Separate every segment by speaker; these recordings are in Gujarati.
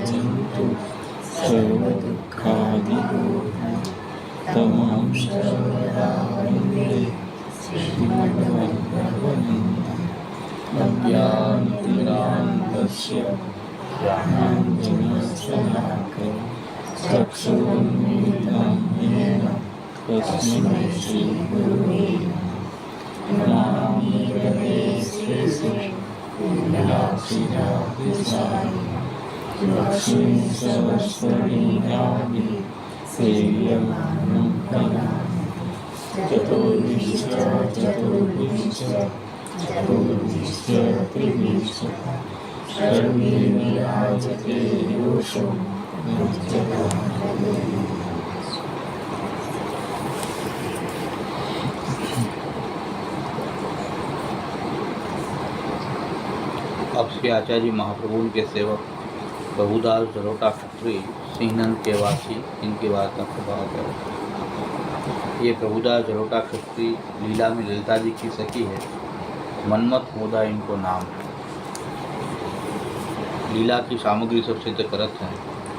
Speaker 1: जन्तु सर्वदुःखादिदो तमां शरणागते श्रीमद्भगवन् अज्ञानतिमिरान्धस्य ज्ञानाञ्जनशलाकया चक्षुरुन्मीलितं येन तस्मै श्रीगुरुवे नमामि हृदये श्रीविलासिरादिसाय लक्ष्मी सरस्वती नामे सेव्यमानं कलामि चतुर्विश्च सर्वे विराजते योषो
Speaker 2: अब श्री आचार्य जी महाप्रभु के सेवक प्रभुदास जलोटा क्षत्रिय सिंहनंद के वासी इनकी वार्ता प्रभाव है। ये प्रभुदास जलोटा क्षत्रिय लीला में ललिता जी की सखी है। मनमत मोदा इनको नाम है। लीला की सामग्री सब सिद्ध करत हैं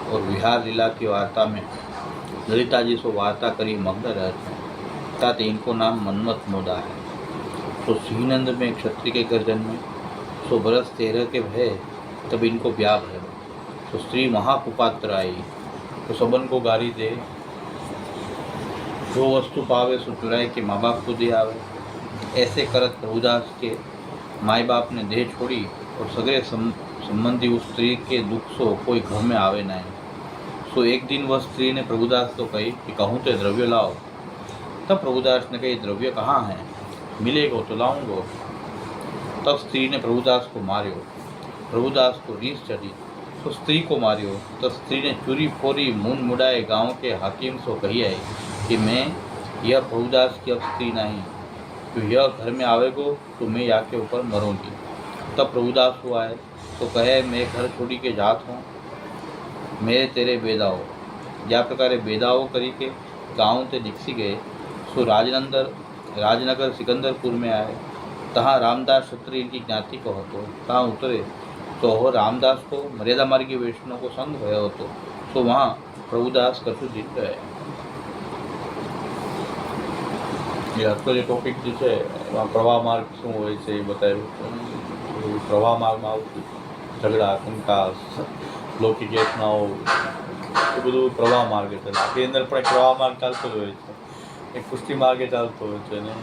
Speaker 2: और विहार लीला की वार्ता में ललिता जी सो वार्ता करी मग्न रहते हैं। ताते इनको नाम मनमत मोदा है। तो सिंहनंद में क्षत्रिय के घर जन्मे सो बरस 13 के भय तब इनको ब्याह है। तो स्त्री महाकुपात्र आई तो सबन को गारी दे, जो वस्तु पावे सो चुराए के माँ बाप को दे आवे। ऐसे करत प्रभुदास के माई बाप ने देह छोड़ी और सगरे संबंधी उस स्त्री के दुख सो कोई घर में आवे नहीं। सो एक दिन वह स्त्री ने प्रभुदास को कही कि कहूँ तो द्रव्य लाओ। तब प्रभुदास ने कही द्रव्य कहाँ है, मिलेगा तो लाऊंगो। तब स्त्री ने प्रभुदास को मार्यो। प्रभुदास को रीस चढ़ी तो स्त्री को मार्यो। तब स्त्री ने चूरी फोरी मुन मुड़ाए गांव के हाकिम सो कही आई कि मैं यह प्रभुदास की अब स्त्री नहीं, तो यह घर में आवेगो तो मैं या के ऊपर मरूंगी। तब प्रभुदास को आए तो कहे मैं घर छोड़ी के जात हूँ, मेरे तेरे बेदाओ। ज्या प्रकार बेदाओ करी के गाँव ते निकसी गए सो राजनगर सिकंदरपुर में आए। तहाँ रामदास क्षत्रिय इनकी ज्ञाति को होतो। तहाँ उतरे तो हो रामदास को मर्यादा मार्गी वैष्णव को संग भयो होतो। तो वहाँ प्रभुदास कछु दिन रहे। ये टॉपिक जो है वहाँ प्रवाह मार्ग शू हो बताया। प्रवाह मार्ग में झगड़ा कंकास लौकिक घटनाओं બધું પ્રવાહ માર્ગે ચાલે આપણી અંદર પણ પ્રવાહ માર્ગ ચાલતો જ હોય છે, એક પુષ્ટિ માર્ગે ચાલતો હોય છે અને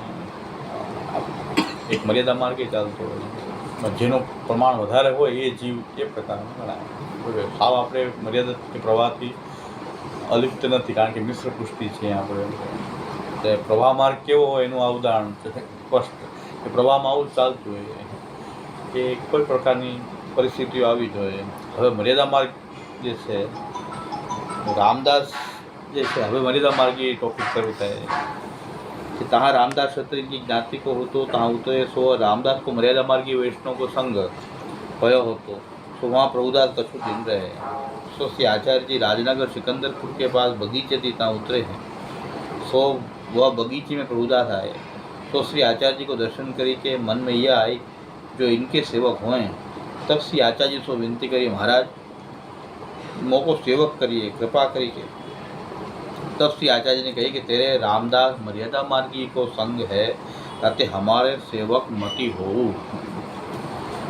Speaker 2: એક મર્યાદા માર્ગે ચાલતો હોય છે. જેનો પ્રમાણ વધારે હોય એ જીવ એ પ્રકારનો ગણાય. સાવ આપણે મર્યાદા કે પ્રવાહથી અલિપ્ત નથી, કારણ કે મિશ્ર પુષ્ટિ છે આપણે. પ્રવાહ માર્ગ કેવો હોય એનું આ ઉદાહરણ છે સ્પષ્ટ કે પ્રવાહમાં આવું જ ચાલતું હોય કે કોઈ પ્રકારની પરિસ્થિતિઓ આવી જોઈએ. હવે મર્યાદા માર્ગ જે છે रामदास जैसे हमें मर्यादा मार्गी टॉपिक शुरू है कि तहाँ रामदास क्षत्रिय की ज्ञाति को हो तो तहाँ उतरे सो रामदास को मर्यादा मार्गी वैष्णव को संग भयो होतो. सो वहाँ प्रभुदास कछु दिन रहे. सो श्री आचार्य जी राजनगर सिकंदरपुर के पास बगीचे थी, तहाँ उतरे हैं. सो वह बगीचे में प्रभुदास आए. तो श्री आचार्य जी को दर्शन करी के मन में यह आई जो इनके सेवक हुए. तब श्री आचार्य जी सो विनती करी, महाराज मोको सेवक करिए कृपा करिए. तब श्री आचार्य ने कही कि तेरे रामदास मर्यादा मार्गी को संग है, ताते हमारे सेवक मती हो.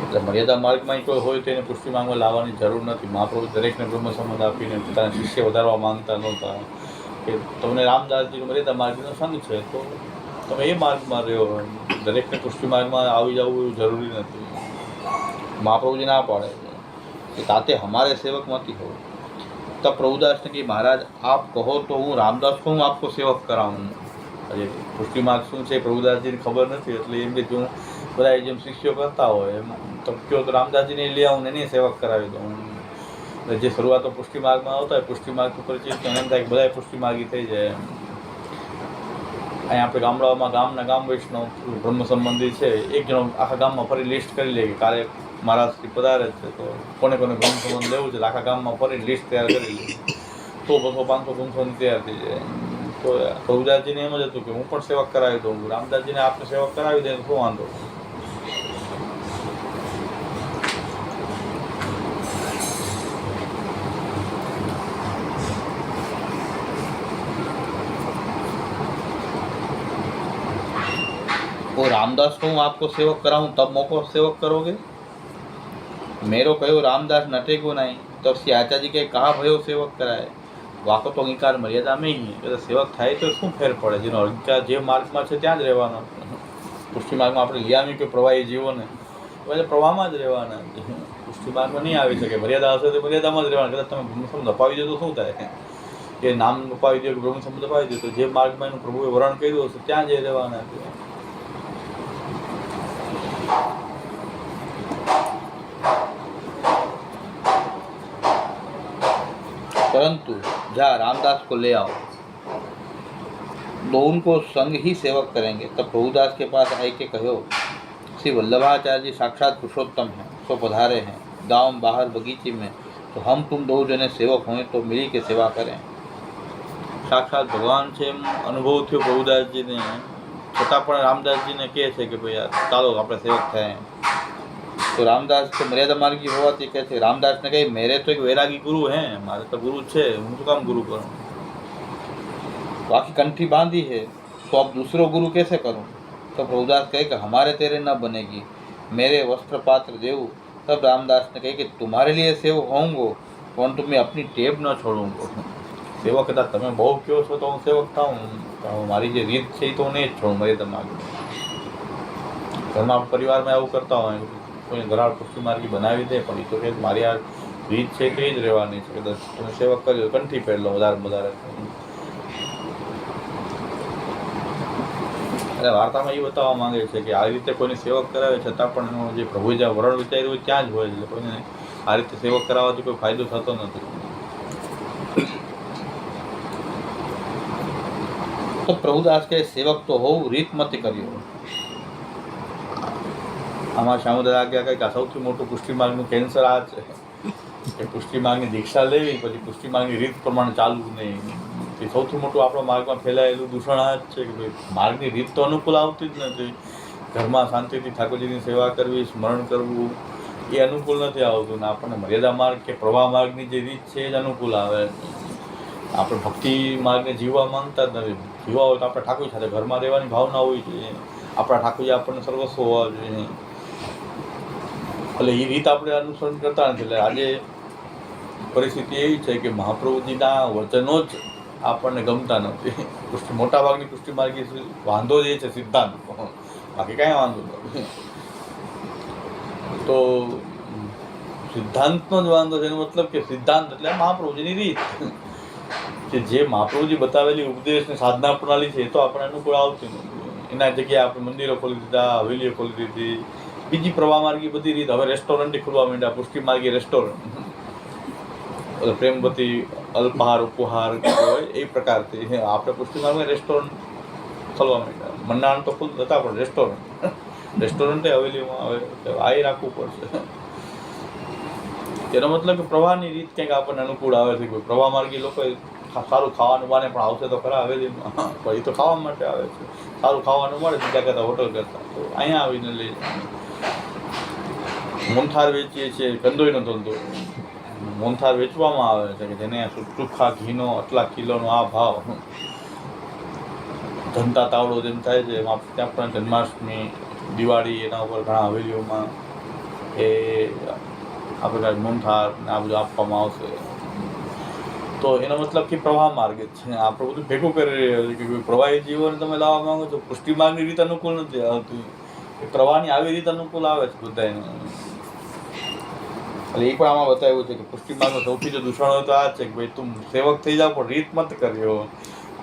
Speaker 2: એટલે મર્યાદા માર્ગમાં કોઈ હોય તો એને પુષ્ટિ માંગવા લાવવાની જરૂર નથી. મહાપ્રભુ દરેકને બ્રહ્મ સંબંધ આપીને પોતાના શિષ્ય વધારવા માંગતા નહોતા કે તમને રામદાસજીનો મર્યાદા માર્ગનો સંગ છે તો તમે એ માર્ગમાં રહ્યો. દરેકને પુષ્ટિ માર્ગમાં આવી જવું એવું જરૂરી નથી. મહાપ્રભુજી ના પાડે कि ताते हमारे सेवक मती हो. तब प्रभुदास ने कि महाराज आप कहो तो हूँ रामदास को हूँ आपको सेवक कराऊँ. अरे पुष्टि मार्ग शू है प्रभुदास जी ने खबर नहीं, એટલે એમ કે હું બધા જેમ શિષ્યો કરતા હોય તો કયો તો રામદાસજીને લઈ આવું ને એને સેવક કરાવી દઉં. જે શરૂઆતમાં પુષ્ટિ માર્ગમાં આવતા હોય પુષ્ટિ માર્ગ ઉપર ચીજ એમ થાય કે બધા પુષ્ટિ માર્ગી થઈ જાય. અહીંયા આપણે ગામડાઓમાં ગામના ગામ વૈષ્ણવ બ્રહ્મ સંબંધી છે, એક જણો આખા ગામમાં ફરી લિસ્ટ કરી લે કે કાલે महाराज की पधारे थे तो कोने कोने ब्रह्म संबंध लेव है आखा गाम में फरी लिस्ट तैयार करी 100 200 500 300 तैयार थी जाए. तो प्रभुदास जी ने एम ज हतुं कि हूँ पण सेवक करावी दूँ. रामदास जी ने आपने सेवक करावी दे तो शुं वांधो. वो रामदास को હું आपको सेवक कराऊं तब मोको सेवक करोगे? मेरो कहो रामदास नटे को नहीं, तो श्री आचार्य जी के कहा भयो सेवक कराए? वाको तो अंगीकार मर्यादा में ही है। सेवक थाय तो શું ફેર પડે? જેનો અંગીકાર જે માર્ગમાં છે ત્યાં જ રહેવાનો. પુષ્ટિ માર્ગમાં આપણે લીયામી કે પ્રવાહી જીવોને એટલે પ્રવાહમાં જ રહેવાના. પુષ્ટિ માર્ગમાં નહીં આવી શકે. મર્યાદા હશે તો મર્યાદામાં જ રહેવાના. કદાચ તમે બ્રહ્મસંબંધ અપાવી દો તો શું થાય? કે નામ અપાવી દો કે બ્રહ્મસંબંધ અપાવી દો તો જે માર્ગમાં એનું પ્રભુએ વર્ણન કર્યું હશે ત્યાં જ રહેવાના. परंतु जहाँ रामदास को ले आओ तो उनको संग ही सेवक करेंगे। तब प्रभुदास के पास आए के कहो, श्री वल्लभाचार्य जी साक्षात पुरुषोत्तम हैं, सो पधारे हैं गाँव में बाहर बगीचे में, तो हम तुम दो जने सेवक हों तो मिली के सेवा करें। साक्षात भगवान से अनुभव थयो प्रभुदास जी ने, छતાં પણ रामदास जी ने કહે છે કે ભાઈ ચાલો આપણે સેવક થાય. तो रामदास तो मर्यादा मार्गी होवाથી કહે છે, रामदास ने कही मेरे तो एक वैरागी गुरु हैं, मारे तो गुरु છે, હું શું કામ गुरु करूं? तो आखी कंठी बांधी है तो अब दूसरो गुरु कैसे करूं? तो प्रभुदास कहे कि हमारे तेरे न बनेगी, मेरे वस्त्र पात्र देव. तब रामदास ने कहे कि तुम्हारे लिए सेवक होऊंगो परंतु मैं अपनी टेप न छोड़ूंगो. सेवक कदा તમે બહુ કહો છો તો હું સેવક થાઉં, મારી જે રીત છે એ તો હું નહીં જ છોડું. મર્યાદા માર્ગી ઘરમાં પરિવારમાં એવું કરતા હોય, કોઈ ઘરાળ પુષ્ટિ માર્ગી બનાવી દે પણ એ તો કે મારી આ રીત છે તે જ રહેવાની છે. કદાચ તમે સેવક કર્યો કંઠી પહેર લો વધારે વધારે. એટલે વાર્તામાં એ બતાવવા માંગે છે કે આ રીતે કોઈને સેવક કરાવે છતાં પણ એનું જે પ્રભુએ જ્યાં વરણ વિચાર્યું હોય ત્યાં જ હોય. એટલે કોઈને આ રીતે સેવક કરાવવાથી કોઈ ફાયદો થતો નથી. તો પ્રભુદાસ કે સેવક તો હોવું રીત મત કર્યો. આમાં શામુદાસ આજ્ઞા કહે કે આ સૌથી મોટું પુષ્ટિ માર્ગનું કેન્સર આ છે કે પુષ્ટિ માર્ગની દીક્ષા લેવી પછી પુષ્ટિ માર્ગની રીત પ્રમાણે ચાલવું નહીં. એ સૌથી મોટું આપણા માર્ગમાં ફેલાયેલું દૂષણ આ જ છે કે ભાઈ માર્ગની રીત તો અનુકૂળ આવતી જ નથી. ઘરમાં શાંતિથી ઠાકોરજીની સેવા કરવી, સ્મરણ કરવું એ અનુકૂળ નથી આવતું. ને આપણને મર્યાદા માર્ગ કે પ્રવાહ માર્ગની જે રીત છે એ જ અનુકૂળ આવે. આપણે ભક્તિ માર્ગને જીવવા માંગતા જ નથી. જીવવા હોય તો આપણે ઠાકોર સાથે ઘરમાં રહેવાની ભાવના હોવી જોઈએ. આપણા ઠાકોરજી આપણને સર્વસ્વ હોવા જોઈએ. એટલે એ રીત આપણે અનુસરણ કરતા નથી. એટલે આજે પરિસ્થિતિ એવી છે કે મહાપ્રભુજીના વચનો જ આપણને ગમતા નથી. મોટાભાગની પુષ્ટિ માર્ગી વાંધો જ એ છે સિદ્ધાંત, બાકી કાંઈ વાંધો નથી. તો સિદ્ધાંતનો જ વાંધો છે. એનો મતલબ કે સિદ્ધાંત એટલે મહાપ્રભુજીની રીત કે જે મહાપ્રભુજી બતાવેલી ઉપદેશની સાધના પ્રણાલી છે એ તો આપણે અનુકૂળ આવતી નથી. એના જગ્યાએ આપણે મંદિરો ખોલી દીધા, હવેલીઓ ખોલી દીધી, બીજી પ્રવાહ માર્ગી બધી રીત. હવે રેસ્ટોરન્ટ ખુલવા માંડ્યા, પુષ્ટિ માર્ગી રેસ્ટોરન્ટ, પ્રેમવતી અલ્પહાર ઉપહાર હોય એ પ્રકારથી આપણે પુષ્ટિ માર્ગમાં રેસ્ટોરન્ટ ખોલવા માંડ્યા. મંડાણ તો ખુદ હતા પણ રેસ્ટોરન્ટે હવેલીમાં હવે આ રાખવું પડશે. એનો મતલબ કે પ્રવાહની રીત કંઈક આપણને અનુકૂળ આવે છે. કોઈ પ્રવાહ માર્ગી લોકો સારું ખાવાનું માને પણ આવશે તો ખરા હવેલીમાં, પણ એ તો ખાવા માટે આવે છે. સારું ખાવાનું મળે બીજા કરતાં હોટલ કરતાં, તો અહીંયા આવીને લઈ મોનથાર વેચીએ છીએ. કંદોઈનો ધંધો મોનથાર વેચવામાં આવે છે કે જેને ચોખ્ખા ઘીનો આટલા કિલોનો આ ભાવ. ધનતા તાવડો જેમ થાય છે એમાં ત્યાં પણ જન્માષ્ટમી, દિવાળી એના ઉપર ઘણા હવેલીઓમાં એ આપણે મોનથાર ને આ બધું આપવામાં આવશે. તો એનો મતલબ કે પ્રવાહ માર્ગ જ છે. આપણે બધું ભેગું કરી રહ્યા છીએ કે પ્રવાહી જીવન તમે લાવવા માંગો છો. પુષ્ટિ માર્ગની રીત અનુકૂળ નથી આવતી, પ્રવાહની આવી રીત અનુકૂળ આવે છે બધાને. એટલે એ પણ આમાં બતાવ્યું છે કે પુષ્ટિ માર્ગનું સૌથી જો દૂષણ હોય તો આ છે કે ભાઈ તું સેવક થઈ જાઓ પણ રીત મત કર્યો.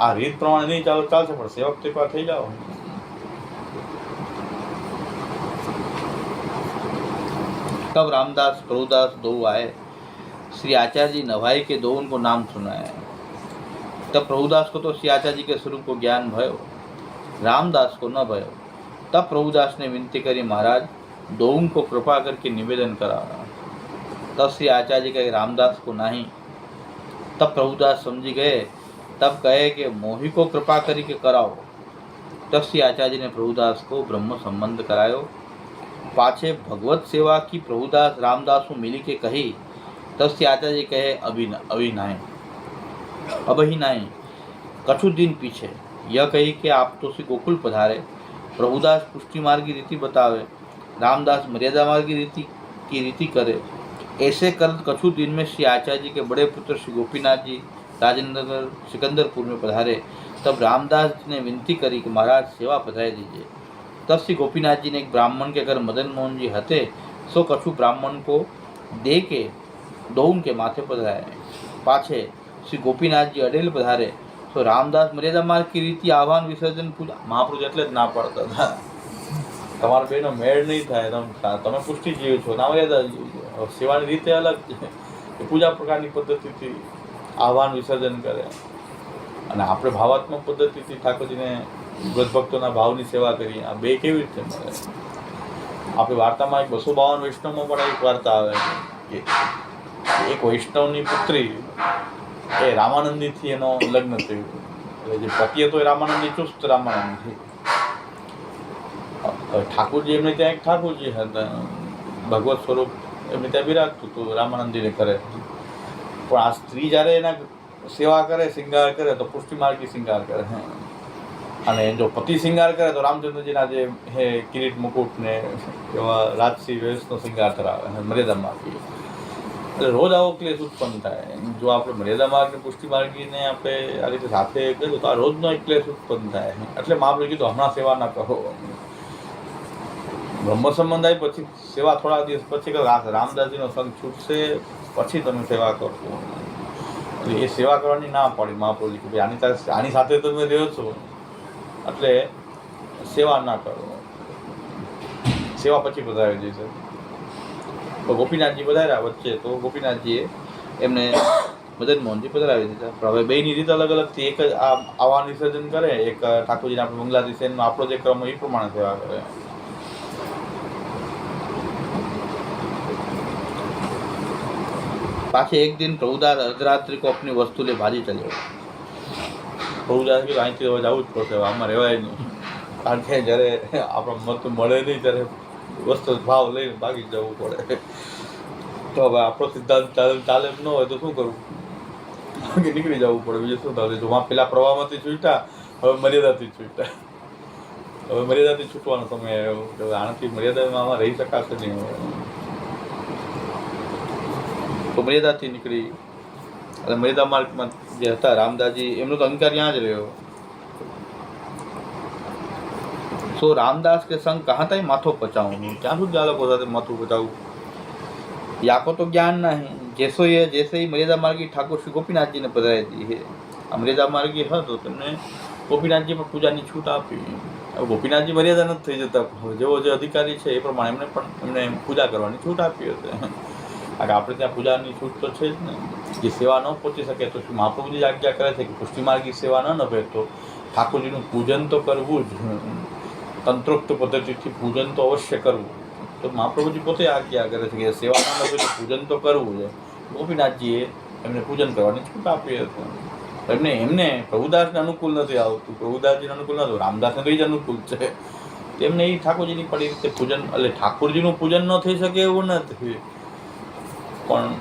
Speaker 2: આ રીત પ્રમાણે નહીં ચાલો ચાલશે પણ સેવક તો એકવાર થઈ જાઓ. तब रामदास प्रभुदास दो आए, श्री आचार्य जी नवाई के दो उनको नाम सुनाया. तब प्रभुदास को तो श्री आचार्य जी के स्वरूप को ज्ञान भयो, रामदास को न भयो. तब प्रभुदास ने विनती करी, महाराज दो को कृपा करके निवेदन करा. तब श्री आचार्य जी कहे रामदास को नहीं. तब प्रभुदास समझी गए. तब कहे कि मोही को कृपा करी के कराओ. तब श्री आचार्य जी ने प्रभुदास को ब्रह्म संबंध करायो. पाछे भगवत सेवा की प्रभुदास रामदास को मिली के कही. तब श्री आचार्य जी कहे अभी नहीं. कछु दिन पीछे यह कही कि आप तो श्री गोकुल पधारे, प्रभुदास पुष्टि मार्ग की रीति बतावे, रामदास मर्यादा मार्ग की रीति करे। ऐसे कर कछु दिन में श्री आचार्य जी के बड़े पुत्र श्री गोपीनाथ जी राजेंद्र सिकंदरपुर में पधारे। तब रामदास जी ने विनती करी कि महाराज सेवा पधारी दीजिए। तब श्री गोपीनाथ जी ने एक ब्राह्मण के घर मदन मोहन जी हते सो कछु ब्राह्मण को दे के दौन के माथे पधराए। पाछे श्री गोपीनाथ जी अडेल पधारे तो रामदास मर्यादा मार्ग की रीति आह्वान विसर्जन पूजा महाप्रभु એટલે જ ના પાડતા હતા તમારા બેનો મેળ નહીં થાય તમે પુષ્ટિ જીવ છો ના મર્યાદા સેવાની રીતે અલગ છે પૂજા પ્રકારની પદ્ધતિથી આહ્વાન વિસર્જન કરે અને આપણે ભાવાત્મક પદ્ધતિથી ઠાકોરજીને વ્રત ભક્તોના ભાવની સેવા કરી આ બે કેવી રીતે મળે આપણી વાર્તામાં એક 252 વૈષ્ણવમાં પણ એક વાર્તા આવે કે એક વૈષ્ણવની પુત્રી એ રામાનંદીથી એનો લગ્ન થયું એટલે જે પતિ હતો એ રામાનંદી ચુસ્ત રામાનંદી ઠાકોરજી એમને ત્યાં એક ઠાકોરજી હતા ભગવત સ્વરૂપ એમને ત્યાં બિરાજતું હતું રામાનંદીને કરે પણ આ સ્ત્રી જ્યારે એના સેવા કરે શૃંગાર કરે તો પુષ્ટિ માર્ગી શૃંગાર કરે અને જો પતિ શૃંગાર કરે તો રામચંદ્રજીના જે હે કિરીટ મુકુટ ને એવા રાજસી વેશનો શૃંગાર કરાવે મર્યાદા માર્ગી એટલે રોજ આવો ક્લેશ ઉત્પન્ન થાય જો આપણે મર્યાદા માર્ગ ને પુષ્ટિ માર્ગીને આપણે આ રીતે સાથે કરીએ તો આ રોજનો એક ક્લેશ ઉત્પન્ન થાય એટલે મહાપ્રભુએ કીધું હમણાં સેવા ના કરો બ્રહ્મ સંબંધ આવી પછી સેવા થોડા દિવસ પછી કરો રામદાસજીનો સંગ છૂટશે પછી તમે સેવા કરશો એટલે એ સેવા કરવાની ના પાડી મહાપ્રભુજી કે ભાઈ આની સાથે તમે રહ્યો છો એટલે સેવા ના કરો સેવા પછી પધારી જશે તો ગોપીનાથજી પધાર્યા વચ્ચે તો ગોપીનાથજીએ એમને મદન મોહનજી પધરાવી દીધા પણ હવે બેની રીત અલગ અલગ થી એક જ આહ્વાન વિસર્જન કરે એક ઠાકોરજીને આપણે બંગલાદેશ એનો આપણો જે ક્રમ એ પ્રમાણે સેવા કરે पाछे एक दिन प्रभुदास अर्धरात्रि को अपनी वस्तु ले भाजी चले प्रभुदास की અહીં થી જવું જ પડશે આમાં રહેવાય નહીં કારણ કે જ્યારે આપણો મત મળે નહીં ત્યારે વસ્તુ ભાવ લઈને ભાગી જવું પડે તો હવે આપણો સિદ્ધાંત ચાલે ન હોય તો શું કરવું કે નીકળી જવું પડે બીજું શું થાય જો પેલા પ્રવાહમાંથી છૂટ્યા હવે મર્યાદાથી છૂટ્યા હવે મર્યાદાથી છૂટવાનો સમય આવ્યો આનાથી મર્યાદામાં આમાં રહી શકાશે નહીં તો મર્યાદાથી નીકળી અને મર્યાદા માર્ગમાં જે હતા રામદાસજી એમનો તો અહંકાર ત્યાં જ રહ્યો સો रामदास के संग कहाँ तक माथो पचाऊँ क्या સુધી આ લોકો સાથે માથું પચાવું या को तो ज्ञान नहीं जैसे ही मर्यादा मार्गी ठाकुर श्री गोपीनाथ जी ने पधराई दी है આ મર્યાદા માર્ગી હતો તેમને ગોપીનાથજી પણ પૂજાની છૂટ આપી હવે ગોપીનાથજી મર્યાદા નથી થઈ જતા જેવો જે અધિકારી છે એ પ્રમાણે એમને પૂજા કરવાની છૂટ આપી હતી કારણ કે આપણે ત્યાં પૂજાની છૂટ તો છે જ ને જે સેવા ન પહોંચી શકે તો શ્રી મહાપ્રભુજી આજ્ઞા કરે છે કે પુષ્ટિ માર્ગી સેવા ન નભે તો ઠાકોરજીનું પૂજન તો કરવું જ તંત્રોક્ત પદ્ધતિથી પૂજન તો અવશ્ય કરવું તો મહાપ્રભુજી પોતે આજ્ઞા કરે છે કે સેવા ન નભે તો પૂજન તો કરવું છે ગોપીનાથજીએ એમને પૂજન કરવાની છૂટ આપી હતી એમને પ્રભુદાસને અનુકૂળ નથી આવતું પ્રભુદાસજીને અનુકૂળ નથી રામદાસને તો જ અનુકૂળ છે તેમને એ ઠાકોરજીની પડી રીતે પૂજન એટલે ઠાકોરજીનું પૂજન ન થઈ શકે એવું નથી પણ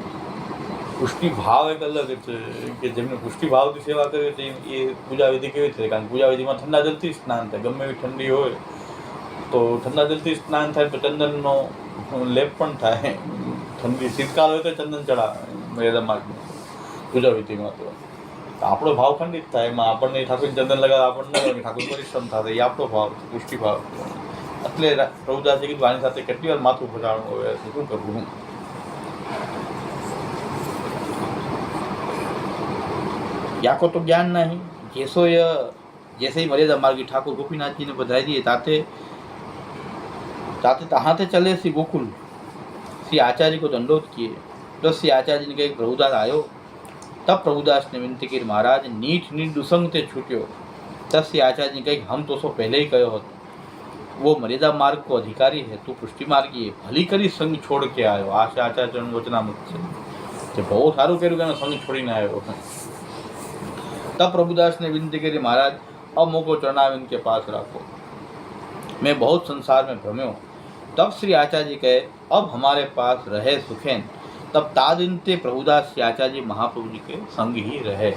Speaker 2: પુષ્ટિ ભાવ એક અલગ છે કે જેમને પુષ્ટિ ભાવથી સેવા કરવી તો એ પૂજા વિધિ કેવી રીતે કારણ કે પૂજા વિધિમાં ઠંડા જલથી સ્નાન થાય ગમે એવી ઠંડી હોય તો ઠંડા જલથી સ્નાન થાય તો ચંદનનો લેપ પણ થાય ઠંડી શીતકાળ હોય તો ચંદન ચડાવે મર્યાદા માર્ગમાં પૂજા વિધિમાં તો આપણો ભાવ ખંડિત થાય એમાં આપણને ઠાકોર ચંદન લગાવે આપણને ઠાકોર પરિશ્રમ થાય એ આપણો ભાવ પુષ્ટિ ભાવ એટલે પ્રભુદાસજી કીધું આની સાથે કેટલી વાર માથું પચાવવાનું હોય શું કરવું या को तो ज्ञान नहीं जैसे ही मर्यादा मार्गी ठाकुर गोपीनाथ जी ने बधाई दिए ताते तहाँ से चले श्री गोकुल श्री आचार्य को दंडोत किए तो श्री आचार्य जी ने कहा प्रभुदास आयो तब प्रभुदास ने विनती की महाराज नीठ दुसंग ते छूट्यो तब श्री आचार्य जी ने कहा हम तो सो पहले ही कहो वो मर्यादा मार्ग को अधिकारी है तू पुष्टि मार्गी है भली करी संग छोड़ के आयो आ श्री आचार्य वचनामृत से बहुत सारू कर्યું संग छोड़ीने आयो तब प्रभुदास ने विनती करी महाराज अब मोको चरणाव इनके पास रखो मैं बहुत संसार में भ्रम्यो तब श्री आचार्य जी कहे अब हमारे पास रहे सुखेन तब तादिन ते प्रभुदास श्री आचार्य जी महाप्रभु जी के संग ही रहे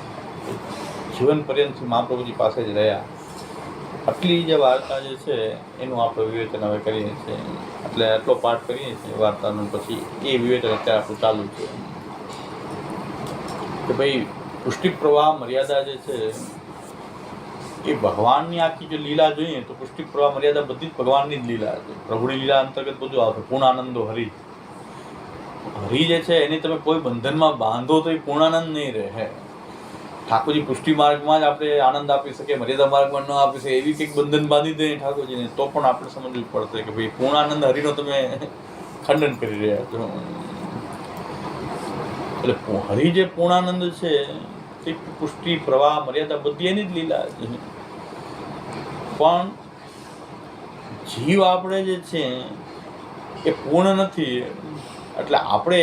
Speaker 2: जीवन पर्यंत महाप्रभु जी पास ज रहा આટલી જે વાર્તા જે છે એનું આપણે વિવેચન હવે કરીએ છીએ, એટલે આટલો પાઠ કરીએ છીએ વાર્તાનો, પછી એ વિવેચન અત્યારે આપણું ચાલુ છે કે ભાઈ પુષ્ટિ પ્રવાહ મર્યાદા જે છે એ ભગવાનની આખી જો લીલા જોઈએ તો પુષ્ટિ પ્રવાહ મર્યાદા બધી જ ભગવાનની જ લીલા છે. પ્રભુની લીલા અંતર્ગત બધું આવશે. પૂર્ણાનંદો હરિ જે છે એની તમે કોઈ બંધનમાં બાંધો તો એ પૂર્ણાનંદ નહીં રહે. ઠાકોરજી પુષ્ટિ માર્ગમાં જ આપણે આનંદ આપી શકીએ, મર્યાદા માર્ગમાં ન આપી શકીએ એવી કંઈક બંધન બાંધી દે ઠાકોરજીને તો પણ આપણે સમજવું પડશે કે ભાઈ પૂર્ણાનંદ હરિનો તમે ખંડન કરી રહ્યા છો. એટલે હરિ જે પૂર્ણાનંદ છે તે પુષ્ટિ પ્રવાહ મર્યાદા બધી એની જ લીલા છે. પણ જીવ આપણે જે છે એ પૂર્ણ નથી, એટલે આપણે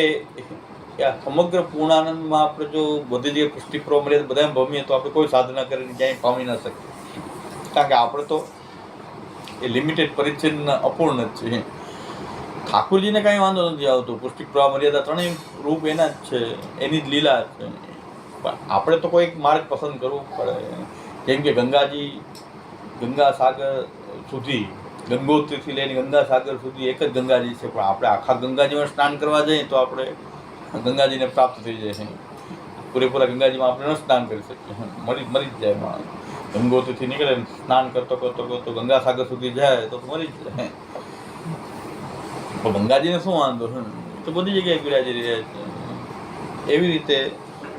Speaker 2: સમગ્ર પૂર્ણાનંદમાં આપણે જો બધી જગ્યાએ પુષ્ટિ પ્રવાહ મર્યાદા બધા ભમીએ તો આપણે કોઈ સાધના કરીને ક્યાંય પામી ન શકીએ, કારણ કે આપણે તો એ લિમિટેડ પરિચ્છિન્ન અપૂર્ણ જ છે. ઠાકોરજીને કાંઈ વાંધો નથી આવતો, પુષ્ટિ પ્રવાહ મર્યાદા ત્રણેય રૂપ એના જ છે, એની જ લીલા છે. પણ આપણે તો કોઈક માર્ગ પસંદ કરવો પડે. જેમ કે ગંગા સાગર સુધી, ગંગોત્રીથી લઈને ગંગા સાગર સુધી એક જ ગંગાજી છે, પણ આપણે આખા ગંગાજીમાં સ્નાન કરવા જઈએ તો આપણે ગંગાજીને પ્રાપ્ત થઈ જાય. પૂરેપૂરા ગંગાજીમાં આપણે ન સ્નાન કરી શકીએ, મરી જ જાય માણસ. ગંગોત્રીથી નીકળે સ્નાન કરતો ગંગા સાગર સુધી જાય તો મરી જ જાય. પણ ગંગાજીને શું વાંધો તો બધી જગ્યાએ બિરાજી રહ્યા છે. એવી રીતે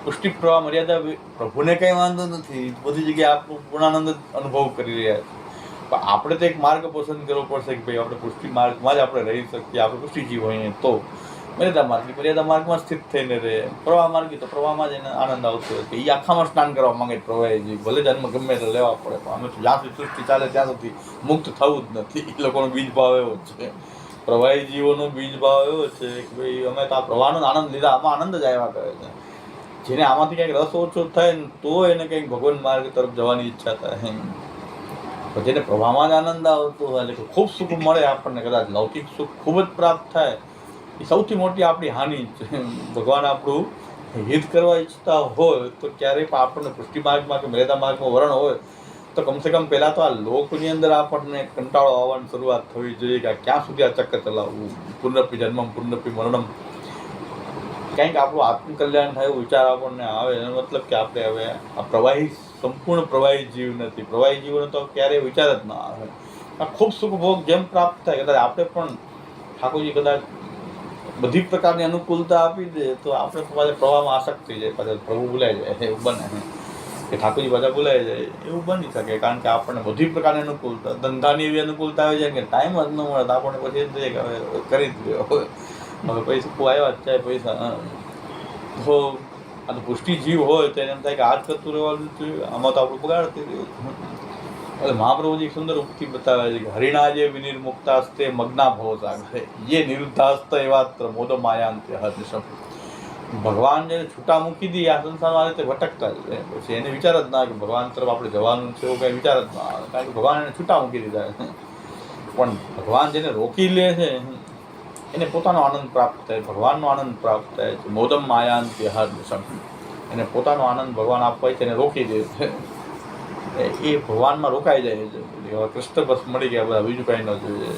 Speaker 2: પુષ્ટિ પ્રવાહ મર્યાદા પ્રભુને કંઈ વાંધો નથી, બધી જગ્યાએ આપણું પૂર્ણાનંદ અનુભવ કરી રહ્યા છે. પણ આપણે તો એક માર્ગ પસંદ કરવો પડશે કે ભાઈ આપણે પુષ્ટિ માર્ગમાં જ આપણે રહી શકીએ. આપણે પુષ્ટિ જીવ હોઈએ તો મર્યાદા માર્ગમાં સ્થિત થઈને રહે. પ્રવાહ માર્ગી તો પ્રવાહમાં જ એને આનંદ આવતો હોય કે એ આખામાં સ્નાન કરવા માંગે પ્રવાહી જીવ, ભલે જન્મ ગમે તો લેવા પડે, પણ અમે જ્યાં સુધી સૃષ્ટિ ચાલે ત્યાં સુધી મુક્ત થવું જ નથી. એ લોકોનો બીજ ભાવ એવો છે, પ્રવાહી જીવોનો બીજ ભાવ એવો છે કે ભાઈ અમે તો આ પ્રવાહનો આનંદ લીધા, આમાં આનંદ જ આવ્યા કરે છે. જેને આમાંથી કંઈક રસ ઓછો થાય ને તો એને કંઈક ભગવાન માર્ગ તરફ જવાની ઈચ્છા થાય. જેને પ્રવાહમાં જ આનંદ આવતો હોય એટલે ખૂબ સુખ મળે આપણને, કદાચ લૌકિક સુખ ખૂબ જ પ્રાપ્ત થાય, એ સૌથી મોટી આપણી હાનિ છે. ભગવાન આપણું હિત કરવા ઈચ્છતા હોય તો ક્યારેય પણ આપણને પુષ્ટિ માર્ગમાં કે મર્યાદા માર્ગમાં વરણ હોય તો કમસે કમ પહેલાં તો આ લોકની અંદર આપણને કંટાળો આવવાની શરૂઆત થવી જોઈએ કે ક્યાં સુધી આ ચક્કર ચલાવવું, પુનરપી જન્મમ પુનરપી મરણમ. કંઈક આપણું આત્મકલ્યાણ થાય એવો વિચાર આપણને આવે, એનો મતલબ કે આપણે હવે આ પ્રવાહી સંપૂર્ણ પ્રવાહી જીવ નથી. પ્રવાહી જીવનો તો ક્યારેય વિચાર જ ના આવે. આ ખૂબ સુખ ભોગ જેમ પ્રાપ્ત થાય, કદાચ આપણે પણ ઠાકોરજી કદાચ બધી પ્રકારની અનુકૂળતા આપી દે તો આપણે પાછા પ્રવાહમાં આસક્ત થઈ જાય, પાછા પ્રભુ ભૂલાઈ જાય, એવું બને કે ઠાકોરજી પાછા ભૂલાઈ જાય, એવું બની શકે. કારણ કે આપણને બધી પ્રકારની અનુકૂળતા, ધંધાની એવી અનુકૂળતા આવી જાય કે ટાઈમ જ ન મળે તો આપણને પછી એમ થાય કે હવે કરી જ દો, હવે પૈસા કોઈ આવ્યા જ ચાહે પૈસા. તો આ તો પુષ્ટિ જીવ હોય તો એને એમ થાય કે આ જ કરતું રહેવાનું જોઈએ, આમાં તો આપણું બગાડતી રહ્યું. એટલે મહાપ્રભુજી સુંદર ઉક્તિ બતાવે છે કે હરિણા જે વિનિર્મુક્તાસ્તે મગ્ના ભવ સાગરે યે નિરુદ્ધાસ્ત એવાત્ર મોદ માયાંત્ય હર્ષમ. ભગવાન જે છૂટા મૂકી દે આ સંસારમાં આ રીતે ભટકતા જ રહે, પછી એને વિચાર જ ના આવે કે ભગવાન તરફ આપણે જવાનું છે, એવું કંઈ વિચાર જ ના આવે, કારણ કે ભગવાન એને છૂટા મૂકી દીધા છે. પણ ભગવાન જેને રોકી લે છે એને પોતાનો આનંદ પ્રાપ્ત થાય, ભગવાનનો આનંદ પ્રાપ્ત થાય છે. મોદમ માયાંત્ય હર્ષમ, એને પોતાનો આનંદ ભગવાન આપવા છે એને રોકી દે છે, એ ભગવાનમાં રોકાઈ જાય છે. કૃષ્ણ બસ મળી ગયા, બધા બીજું કાંઈ ન જોઈએ.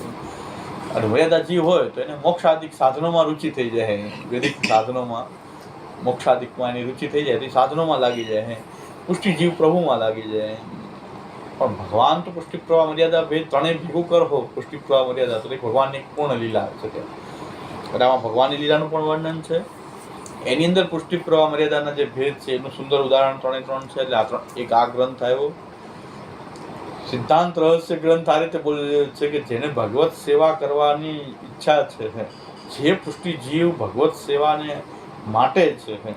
Speaker 2: અને મર્યાદા જીવ હોય તો એને મોક્ષાદિક સાધનોમાં રુચિ થઈ જાય, વૈદિક સાધનોમાં મોક્ષાદિકમાં એની રુચિ થઈ જાય તો સાધનોમાં લાગી જાય, પુષ્ટિ જીવ પ્રભુમાં લાગી જાય. પણ ભગવાન તો પુષ્ટિ પ્રવાહ મર્યાદા ભેદ ત્રણેય ભેગું કરો, પુષ્ટિ પ્રવાહ મર્યાદા તો ભગવાનની પૂર્ણ લીલા છે. એટલે આમાં ભગવાનની લીલાનું પણ વર્ણન છે, એની અંદર પુષ્ટિ પ્રવાહ મર્યાદાના જે ભેદ છે એનું સુંદર ઉદાહરણ 3 છે. એટલે એક આ ગ્રંથ આવ્યો, સિદ્ધાંત રહસ્ય ગ્રંથ આ રીતે બોલી રહ્યો છે કે જેને ભગવત સેવા કરવાની ઈચ્છા છે, જે પુષ્ટિ જીવ ભગવત સેવાને માટે છે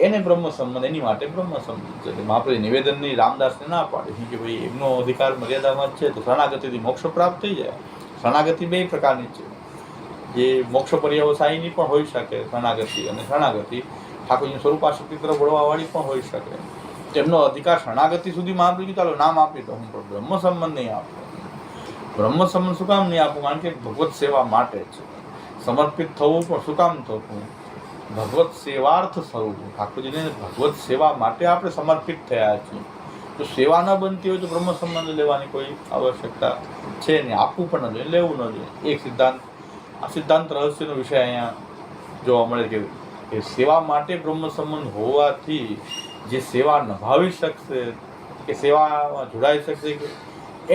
Speaker 2: એને બ્રહ્મ સંબંધ, એની માટે બ્રહ્મ સંબંધ છે. મહાપ્રભુ નિવેદનની રામદાસને ના પાડી કે ભાઈ એમનો અધિકાર મર્યાદામાં જ છે તો શરણાગતિથી મોક્ષ પ્રાપ્ત થઈ જાય. શરણાગતિ 2 પ્રકારની છે, જે મોક્ષ પર્યવસાયની પણ હોઈ શકે શરણાગતિ, અને શરણાગતિ ઠાકોરજીનું સ્વરૂપાશક્તિ તરફ વળવાવાળી પણ હોઈ શકે. તેમનો અધિકાર શરણાગતિ સુધી મહાપ્રભુ ચાલો નામ આપી તો હું, પણ બ્રહ્મ સંબંધ નહીં આપું. બ્રહ્મ સંબંધ શું કામ નહીં આપું? કારણ કે ભગવત સેવા માટે છે. સમર્પિત થવું પણ શું કામ થવું? ભગવત સેવાર્થ સ્વરૂપ ઠાકોરજીને ભગવત સેવા માટે આપણે સમર્પિત થયા છીએ. તો સેવા ન બનતી હોય તો બ્રહ્મ સંબંધ લેવાની કોઈ આવશ્યકતા છે નહીં, આપવું પણ ન જોઈએ, લેવું ન જોઈએ. એક સિદ્ધાંત, આ સિદ્ધાંત રહસ્યનો વિષય અહીંયા જોવા મળે કે સેવા માટે બ્રહ્મ સંબંધ હોવાથી જે સેવા નિભાવી શકશે કે સેવામાં જોડાઈ શકશે કે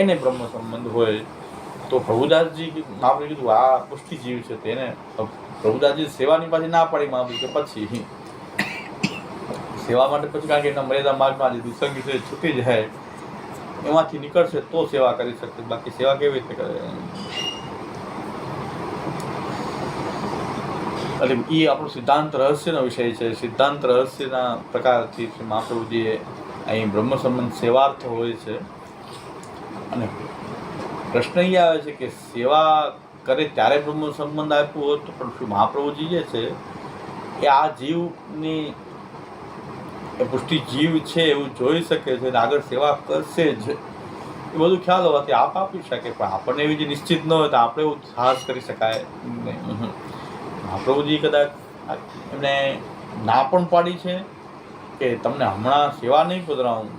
Speaker 2: એને બ્રહ્મ સંબંધ હોય. તો પ્રભુદાસજી આપણે કીધું આ પુષ્ટિજીવ છે તેને પ્રભુદાસજી સેવાની પાછી ના પાડી મહાપ્રભુ કે પછી સેવા માટે પછી કારણ કે એના મર્યાદા માર્ગમાં જે દુસંગ છે છૂટી જાય એમાંથી નીકળશે તો સેવા કરી શકશે, બાકી સેવા કેવી રીતે કરે. એટલે એ આપણો સિદ્ધાંત રહસ્યનો વિષય છે. સિદ્ધાંત રહસ્યના પ્રકારથી શ્રી મહાપ્રભુજીએ અહીં બ્રહ્મ સંબંધ સેવાર્થ હોય છે. અને પ્રશ્ન એ આવે છે કે સેવા કરે ત્યારે બ્રહ્મ સંબંધ આપ્યું હોત તો પણ શ્રી મહાપ્રભુજી જે છે એ આ જીવની એ પુષ્ટિ જીવ છે એવું જોઈ શકે છે અને આગળ સેવા કરશે જ એ બધું ખ્યાલ હોવાથી આપ આપી શકે. પણ આપણને એવી જે નિશ્ચિત ન હોય તો આપણે એવું સાહસ કરી શકાય નહીં. મહાપ્રભુજી કદાચ એમને ના પણ પાડી છે કે તમને હમણાં સેવા નહીં પધરાવું,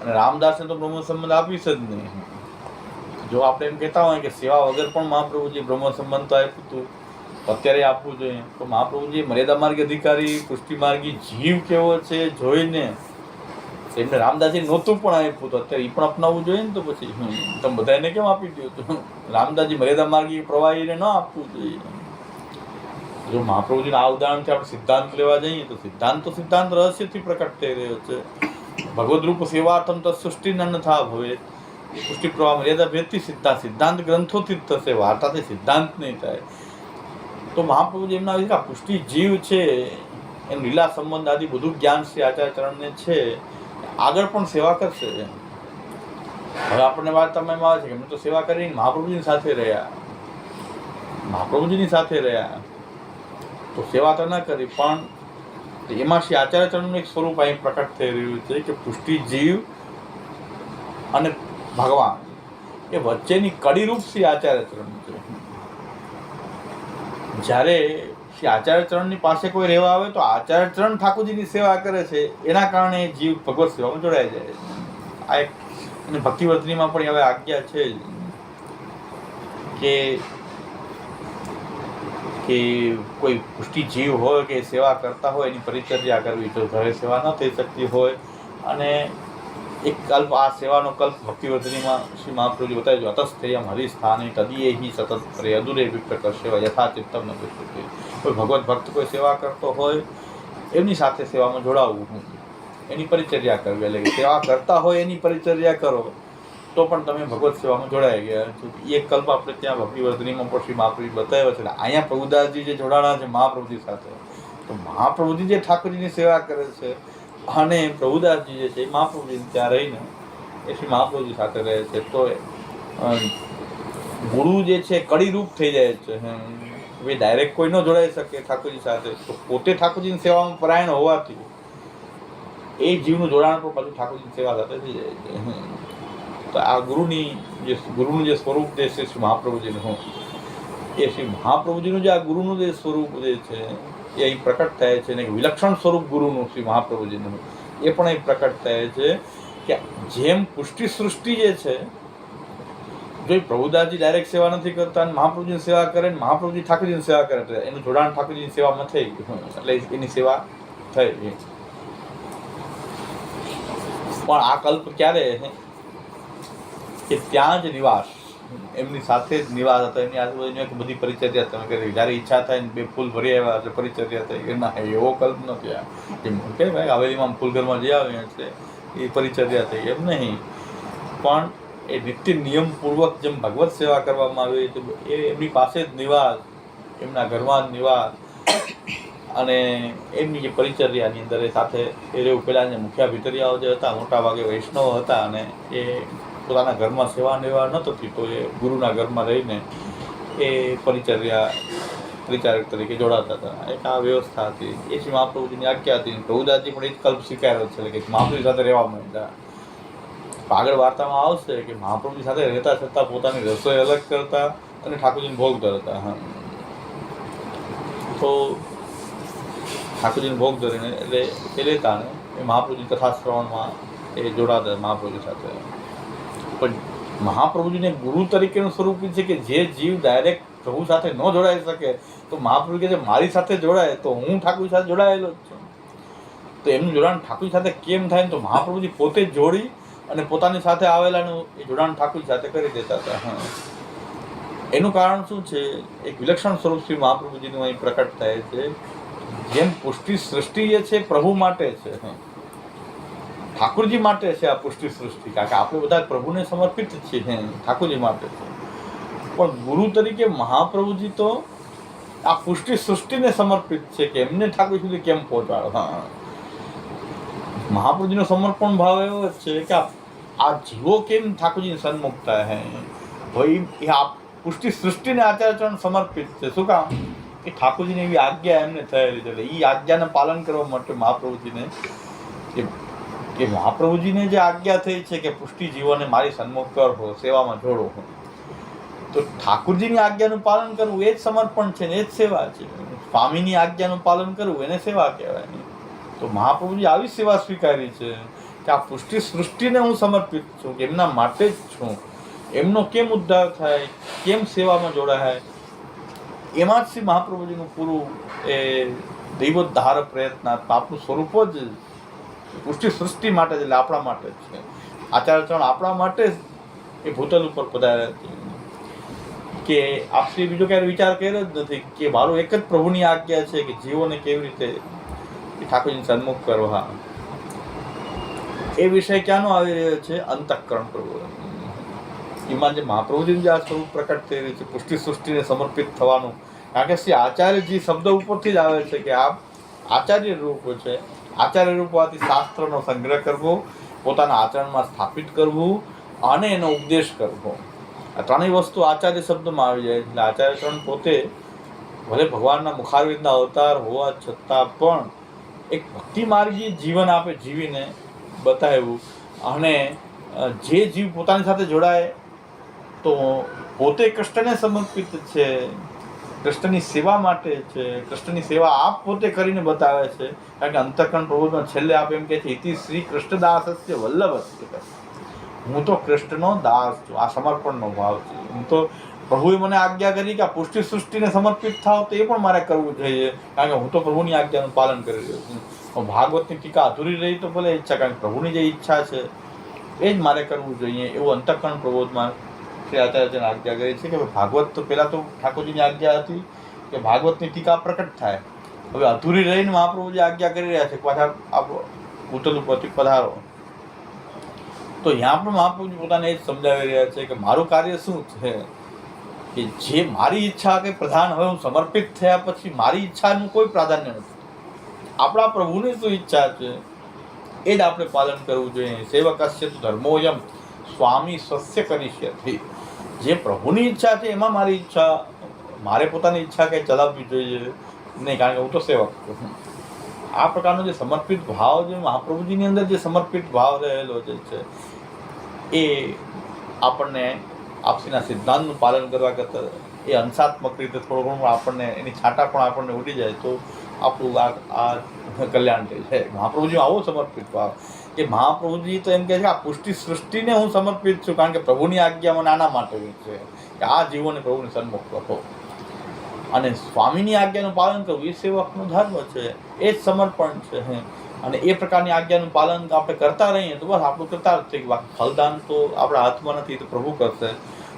Speaker 2: અને રામદાસને તો બ્રહ્મ સંબંધ આપીશ જ નહીં. જો આપણે એમ કહેતા હોય કે સેવા વગર પણ મહાપ્રભુજી બ્રહ્મ સંબંધ તો આપ્યું હતું અત્યારે આપવું જોઈએ, તો મહાપ્રભુજી મર્યાદા માર્ગ અધિકારી પુષ્ટિ માર્ગી જીવ કેવો છે જોઈને એમને રામદાસજી નહોતું પણ આપ્યું તો અત્યારે એ પણ અપનાવવું જોઈએ ને. તો પછી તમે બધાને કેમ આપી દો? તો રામદાસજી મર્યાદા માર્ગી પ્રવાહીને ન આપવું જોઈએ. જો મહાપ્રભુજીના આ ઉદાહરણથી આપણે સિદ્ધાંત લેવા જઈએ તો સિદ્ધાંત રહસ્યથી પ્રકટ થઈ રહ્યો છે. ભગવદ્રૂપ સેવાર્થમ તો સૃષ્ટિ ન થા ભવે, પુષ્ટિ પ્રવાહ મર્યાદા ભેદથી સિદ્ધાંત ગ્રંથોથી જ થશે, વાર્તાથી સિદ્ધાંત નહીં થાય. તો મહાપ્રભુજી એમના વિશે પુષ્ટિ જીવ છે એમ લીલા સંબંધ આદિ બધું જ્ઞાન શ્રી આચાર્ય ચરણને છે, આગળ પણ સેવા કરશે. હવે આપણને વાત તમે આવે છે કે એમને તો સેવા કરીને મહાપ્રભુજીની સાથે રહ્યા તો સેવા તો ન કરી, પણ એમાં શ્રી આચાર્ય ચરણનું એક સ્વરૂપ અહીં પ્રકટ થઈ રહ્યું છે કે પુષ્ટિ જીવ અને ભગવાન એ વચ્ચેની કડીરૂપ શ્રી આચાર્ય ચરણ છે. જ્યારે શ્રી આચાર્ય ચરણની પાસે કોઈ રહેવા આવે તો આચાર્ય ચરણ ઠાકોરજીની સેવા કરે છે, એના કારણે જીવ ભગવત સેવામાં જોડાઈ જાય. આ એક અને ભક્તિવર્ધનીમાં પણ હવે આજ્ઞા છે કે કોઈ પુષ્ટિ જીવ હોય કે સેવા કરતા હોય એની પરિચર્યા કરવી. જો ઘરે સેવા ન થઈ શકતી હોય અને એક કલ્પ, આ સેવાનો કલ્પ ભક્તિવર્ધનીમાં શ્રી મહાપ્રભુજી બતાવ્યું છે. અતસ્થેયમ હરિસ્થાને તદીએ હિ સતત પ્રે અદુરે વિપ્રકર સેવા યથાચિત્તમ ન દુષ્યતે. કોઈ ભગવત ભક્ત કોઈ સેવા કરતો હોય એમની સાથે સેવામાં જોડાવવું, એની પરિચર્યા કરવી. એટલે કે સેવા કરતા હોય એની પરિચર્યા કરો તો પણ તમે ભગવત સેવામાં જોડાઈ ગયા. એક કલ્પ આપણે ત્યાં ભક્તિવર્ધનીમાં પણ શ્રી મહાપ્રભુજી બતાવ્યો છે. અહીંયા પ્રભુદાસજી જે જોડાણા છે મહાપ્રભુજી સાથે, તો મહાપ્રભુજી જે ઠાકોરજીની સેવા કરે છે અને પ્રભુદાસજી જે છે એ મહાપ્રભુજી ત્યાં રહીને એ શ્રી મહાપ્રભુજી સાથે રહે છે. તો ગુરુ જે છે કડીરૂપ થઈ જાય છે. હવે ડાયરેક્ટ કોઈ ન જોડાઈ શકે ઠાકોરજી સાથે, તો પોતે ઠાકોરજીની સેવામાં પરાયણ હોવાથી એ જીવનું જોડાણ પણ પાછું ઠાકોરજીની સેવા સાથે થઈ જાય છે. તો આ ગુરુનું જે સ્વરૂપ જે છે શ્રી મહાપ્રભુજીનું, એ શ્રી મહાપ્રભુજીનું જે આ ગુરુનું જે સ્વરૂપ જે છે એ અહીં પ્રકટ થાય છે. અને વિલક્ષણ સ્વરૂપ ગુરુનું શ્રી મહાપ્રભુજીનું એ પણ અહીં પ્રકટ થાય છે કે જેમ પુષ્ટિ સૃષ્ટિ જે છે, જો પ્રભુદાસજી ડાયરેક્ટ સેવા નથી કરતા અને મહાપ્રભુજીની સેવા કરે ને મહાપ્રભુજી ઠાકોરજીની સેવા કરે તો એનું જોડાણ ઠાકોરજીની સેવામાં થઈ ગયું, એટલે એની સેવા થઈ. પણ આ કલ્પ ક્યારે કે ત્યાં જ નિવાસ, એમની સાથે જ નિવાસ હતો. એમની આજુબાજુ એક બધી પરિચર્યા તમે કરી, જ્યારે ઈચ્છા થાય ને 2 ફૂલ ભરી આવ્યા એટલે પરિચર્યા થઈ ગઈ. ના, એવો કલ્પ નથી. કે ભાઈ હવેલીમાં ફૂલઘરમાં જે આવે છે એ પરિચર્યા થઈ, એમ નહીં. પણ એ નિત્ય નિયમપૂર્વક જેમ ભગવત સેવા કરવામાં આવી તો એ એમની પાસે જ નિવાસ, એમના ઘરમાં જ નિવાસ, અને એમની જે પરિચર્યાની અંદર એ સાથે એ રહેવું. પહેલાં જે મુખ્ય ભીતરિયાઓ જે હતા મોટા ભાગે વૈષ્ણવ હતા અને એ પોતાના ઘરમાં સેવા નિર્વાહ ન થતી, તો એ ગુરુના ઘરમાં રહીને એ પરિચારક તરીકે જોડાતા હતા. એક આ વ્યવસ્થા હતી. એ શ્રી મહાપ્રભુજીની આજ્ઞા હતી. પ્રભુદાસજી પણ એ જ કલ્પ સ્વીકાર્યો છે કે મહાપ્રભુ સાથે રહેવા માંડ્યા. આગળ વાર્તામાં આવશે કે મહાપ્રભુજી સાથે રહેતા છતાં પોતાની રસોઈ અલગ કરતા અને ઠાકોરજીને ભોગ ધરતા. તો ઠાકોરજીને ભોગ ધરીને એટલે એ લેતા ને એ મહાપ્રભુજી કથા શ્રવણમાં એ જોડાતા મહાપ્રભુજી સાથે. પણ મહાપ્રભુજીને ગુરુ તરીકેનું સ્વરૂપ છે કે જે જીવ ડાયરેક્ટ પ્રભુ સાથે ન જોડાઈ શકે તો મહાપ્રભુ કે મારી સાથે જોડાય તો હું ઠાકોર સાથે જોડાયેલો જ છું. તો એમનું જોડાણ ઠાકોર સાથે કેમ થાય તો મહાપ્રભુજી પોતે જ જોડી અને પોતાની સાથે આવેલાનું એ જોડાણ ઠાકોર સાથે કરી દેતા હતા. એનું કારણ શું છે? એક વિલક્ષણ સ્વરૂપ શ્રી મહાપ્રભુજીનું અહીં પ્રકટ થાય છે. જેમ પુષ્ટિ સૃષ્ટિ જે છે પ્રભુ માટે છે, ઠાકોરજી માટે છે આ પુષ્ટિ સૃષ્ટિ, કારણ કે આપણે બધા પ્રભુને સમર્પિત છીએ, ઠાકોરજી માટે છે. પણ ગુરુ તરીકે મહાપ્રભુજી તો આ પુષ્ટિ સૃષ્ટિને સમર્પિત છે કે એમને ઠાકોર સુધી કેમ પહોંચાડો. મહાપ્રભુજીનો સમર્પણ ભાવ એવો છે કે આ જીવો કેમ ઠાકોરજીને સન્મુખ થાય. ભાઈ એ આ પુષ્ટિ સૃષ્ટિને આચાર્યચરણ સમર્પિત છે. શું કામ? કે ઠાકોરજીની એવી આજ્ઞા એમને થયેલી છે. એટલે એ આજ્ઞાને પાલન કરવા માટે મહાપ્રભુજીને કે મહાપ્રભુજીને જે આજ્ઞા થઈ છે કે પુષ્ટિ જીવોને મારી સન્મુખ કરો, સેવામાં જોડો, તો ઠાકોરજીની આજ્ઞાનું પાલન કરવું એ જ સમર્પણ છે ને એ જ સેવા છે. સ્વામીની આજ્ઞાનું પાલન કરવું એને સેવા કહેવાય. તો મહાપ્રભુજી આવી સેવા સ્વીકારી છે કે આ પુષ્ટિ સૃષ્ટિને હું સમર્પિત છું, કે એમના માટે જ છું. એમનો કેમ ઉદ્ધાર થાય, કેમ સેવામાં જોડાય, એમાં જ શ્રી મહાપ્રભુજીનું પૂરું એ દૈવોદ્ધાર પ્રયત્નાત્મા આપણું સ્વરૂપ જ પુષ્ટિ સૃષ્ટિ માટે જ, એટલે આપણા માટે જ છે. આચાર્યચરણ આપણા માટે જ એ ભૂતલ ઉપર પધાર્યા છે. કે આપશ્રી બીજો ક્યારે વિચાર કર્યો જ નથી કે મારું એક જ પ્રભુની આજ્ઞા છે કે જીવોને કેવી રીતે ઠાકોરજીને સન્મુખ કરવા. એ વિષય ક્યાંનો આવી રહ્યો છે? અંતઃકરણ પ્રભુ. એમાં જે મહાપ્રભુજીનું જે આ સ્વરૂપ પ્રકટ થઈ રહ્યું છે પુષ્ટિ સૃષ્ટિને સમર્પિત થવાનું, કારણ કે શ્રી આચાર્યજી શબ્દ ઉપરથી જ આવે છે કે આ આચાર્ય રૂપ છે. આચાર્ય રૂપ હોવાથી શાસ્ત્રનો સંગ્રહ કરવો, પોતાના આચરણમાં સ્થાપિત કરવું અને એનો ઉપદેશ કરવો, આ ત્રણેય વસ્તુ આચાર્ય શબ્દમાં આવી જાય. એટલે આચાર્યચરણ પોતે ભલે ભગવાનના મુખારવિંદના અવતાર હોવા છતાં પણ એક ભક્તિ માર્ગી જીવન આપે જીવીને બતાવ્યું. અને જે જીવ પોતાની સાથે જોડાય તો પોતે કૃષ્ણને સમર્પિત છે, કૃષ્ણની સેવા માટે છે, કૃષ્ણની સેવા આપ પોતે કરીને બતાવે છે. કારણ કે અંતઃકરણ પ્રભુનો છેલ્લે આપ એમ કહે છે ઇતિ શ્રી કૃષ્ણદાસસ્ય વલ્લભસ્ય, હું તો કૃષ્ણનો દાસ છું. આ સમર્પણનો ભાવ છે. હું તો પ્રભુએ મને આજ્ઞા કરી કે આ પુષ્ટિ સૃષ્ટિને સમર્પિત થાવ તો એ પણ મારે કરવું જોઈએ, કારણ કે હું તો પ્રભુની આજ્ઞાનું પાલન કરી રહ્યો છું. ભાગવતની ટીકા અધૂરી રહી તો ભલે ઈચ્છા, કારણ કે પ્રભુની જે ઈચ્છા છે એ જ મારે કરવું જોઈએ. એવું અંતઃકરણ પ્રબોધમાં શ્રી આચાર્યને આજ્ઞા કરી છે કે ભાગવત તો પહેલાં તો ઠાકોરજીની આજ્ઞા હતી કે ભાગવતની ટીકા પ્રકટ થાય. હવે અધૂરી રહીને મહાપ્રભુજી આજ્ઞા કરી રહ્યા છે પાછા આપ ભૂતલ ઉપરથી પધારો. તો यहाँ પણ મહાપ્રભુજી પોતાને એ જ સમજાવી રહ્યા છે કે મારું કાર્ય શું છે કે જે મારી ઈચ્છા કે પ્રધાન હવે હું સમર્પિત થયા પછી મારી ઈચ્છાનું કોઈ પ્રાધાન્ય નથી. આપણા પ્રભુની શું ઈચ્છા છે એ જ આપણે પાલન કરવું જોઈએ. સેવકસ્ય તો ધર્મોયમ સ્વામી સ્વસ્ય કરિષ્યતિ. જે પ્રભુની ઈચ્છા છે એમાં મારી ઈચ્છા, મારે પોતાની ઈચ્છા કંઈ ચલાવવી જોઈએ નહીં, કારણ કે હું તો સેવક છું. આ પ્રકારનો જે સમર્પિત ભાવ, જે મહાપ્રભુજીની અંદર જે સમર્પિત ભાવ રહેલો જે છે એ આપણને આપસીના સિદ્ધાંતનું પાલન કરવા કરતાં એ અંશાત્મક રીતે થોડું ઘણું આપણને એની છાંટા પણ આપણને ઉડી જાય તો આપણું આ કલ્યાણ થઈ જાય. મહાપ્રભુજી આવો સમર્પિત ભાવ કે મહાપ્રભુજી તો એમ કહે છે કે આ પુષ્ટિ સૃષ્ટિને હું સમર્પિત છું, કારણ કે પ્રભુની આજ્ઞા મને આના માટે છે કે આ જીવોને પ્રભુને સન્મુખ કરો અને સ્વામીની આજ્ઞાનું પાલન કરવું એ સેવકનો ધર્મ છે, એ જ સમર્પણ છે. અને એ પ્રકારની આજ્ઞાનું પાલન આપણે કરતા રહીએ તો બસ આપણું કરતા જ થઈ ગયું. ફલદાન તો આપણા હાથમાં નથી, તો પ્રભુ કરશે.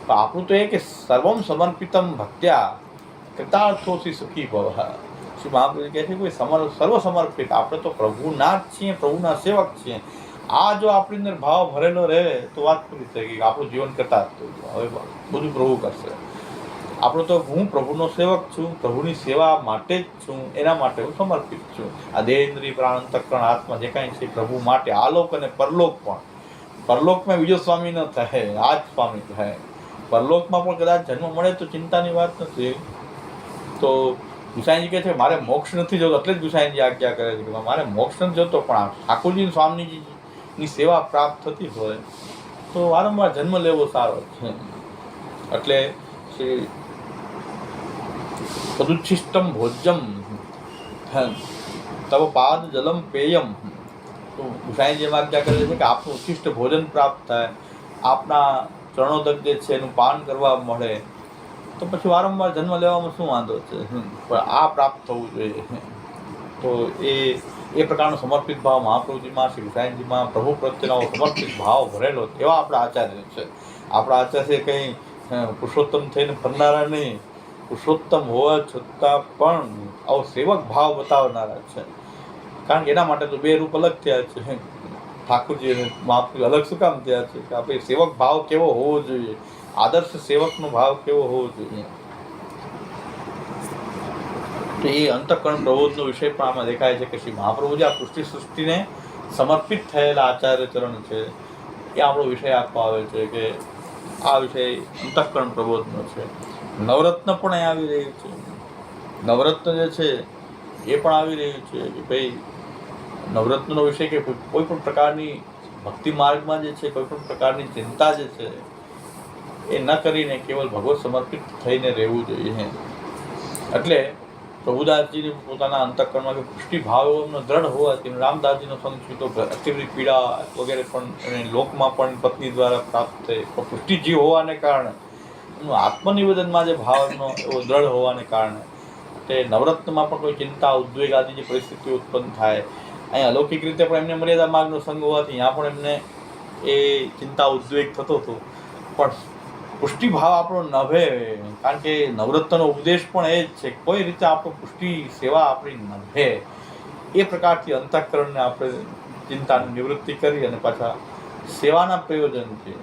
Speaker 2: તો આપણું તો એ કે સર્વમ સમર્પિતમ ભક્ત્યા કૃતાર્થોથી સુખી ભવ. શ્રી મહાપ્રભુ કહે છે કોઈ સર્વ સમર્પિત, આપણે તો પ્રભુના જ છીએ, પ્રભુના સેવક છીએ. આ જો આપણી અંદર ભાવ ભરેલો રહે તો વાત પૂરી થઈ ગઈ. આપણું જીવન કરતા જ થઈ ગયું. હવે બધું પ્રભુ કરશે. આપણું તો હું પ્રભુનો સેવક છું, પ્રભુની સેવા માટે જ છું, એના માટે હું સમર્પિત છું. આ દેહ ઇન્દ્રિય પ્રાણ અંતઃકરણ આત્મા જે કાંઈ છે પ્રભુ માટે. આલોક અને પરલોક પણ, પરલોકમાં બીજો સ્વામી ન થાય, આ જ સ્વામી થાય. પરલોકમાં પણ કદાચ જન્મ મળે તો ચિંતાની વાત નથી. તો ગુસાઈજી કહે છે મારે મોક્ષ નથી જોતો, એટલે જ ગુસાઈજી આજ્ઞા કરે છે કે મારે મોક્ષ નથી જોતો, પણ આ ઠાકોરજી સ્વામીજીની સેવા પ્રાપ્ત થતી હોય તો વારંવાર જન્મ લેવો સારો છે. એટલે શ્રી તદુચ્છિષ્ટમ ભોજ્યમ તવ પાદ જલમ પેયમ તો ગુસાઈજી એમ આજ્ઞા કરે છે કે આપનું ઉચ્ચિષ્ટ ભોજન પ્રાપ્ત થાય, આપના ચરણોદક જે છે એનું પાન કરવા મળે, તો પછી વારંવાર જન્મ લેવામાં શું વાંધો છે? પણ આ પ્રાપ્ત થવું જોઈએ. તો એ પ્રકારનો સમર્પિત ભાવ મહાપ્રભુજીમાં, શ્રી ગુસાઈજીમાં, પ્રભુ પ્રત્યેનો સમર્પિત ભાવ ભરેલો એવા આપણા આચાર્ય છે. આપણા આચાર્ય કંઈ પુરુષોત્તમ થઈને ફરનારા નહીં, પુરુષોત્તમ હોવા છતાં પણ આવો સેવક ભાવ બતાવનારા છે. કારણ કે એના માટે તો બે રૂપ અલગ થયા છે. ઠાકોરજી અને મહાપ્રભુ અલગ શું કામ થયા છે? કે આપણે સેવક ભાવ કેવો હોવો જોઈએ, આદર્શ સેવકનો ભાવ કેવો હોવો જોઈએ. તો એ અંતઃકરણ પ્રબોધનો વિષય પણ આમાં દેખાય છે કે શ્રી મહાપ્રભુજી આ સૃષ્ટિને સમર્પિત થયેલા આચાર્ય ચરણ છે. એ આપણો વિષય આપવા આવે છે કે આ વિષય અંતઃકરણ પ્રબોધનો છે. નવરત્ન પણ અહીં આવી રહ્યું છે. નવરત્ન જે છે એ પણ આવી રહ્યું છે કે ભાઈ નવરત્નનો વિષય કે કોઈ પણ પ્રકારની ભક્તિ માર્ગમાં જે છે કોઈ પણ પ્રકારની ચિંતા જે છે એ ન કરીને કેવલ ભગવત સમર્પિત થઈને રહેવું જોઈએ. એટલે પ્રભુદાસજીની પોતાના અંતઃકરણમાં કે પુષ્ટિભાવ એમનો દ્રઢ હોવાથી રામદાસજીનો સંગ છૂટો અતિવૃત્તિ પીડા વગેરે પણ એને લોકમાં પણ પત્ની દ્વારા પ્રાપ્ત થઈ. પણ પુષ્ટિજીવ હોવાને કારણે એનું આત્મનિવેદનમાં જે ભાવનો એવો દ્રઢ હોવાને કારણે તે નવરત્નમાં પણ કોઈ ચિંતા ઉદ્વેગ આદિ જે પરિસ્થિતિઓ ઉત્પન્ન થાય, અહીંયા અલૌકિક રીતે પણ એમને મર્યાદા માર્ગનો સંગ હોવાથી અહીંયા પણ એમને એ ચિંતા ઉદ્વેગ થતો હતો. પણ પુષ્ટિભાવ આપણો નભે, કારણ કે નવરત્નનો ઉપદેશ પણ એ જ છે કોઈ રીતે આપણો પુષ્ટિ સેવા આપણી નભે એ પ્રકારથી અંતઃકરણને આપણે ચિંતાની નિવૃત્તિ કરી અને પાછા સેવાના પ્રયોજનથી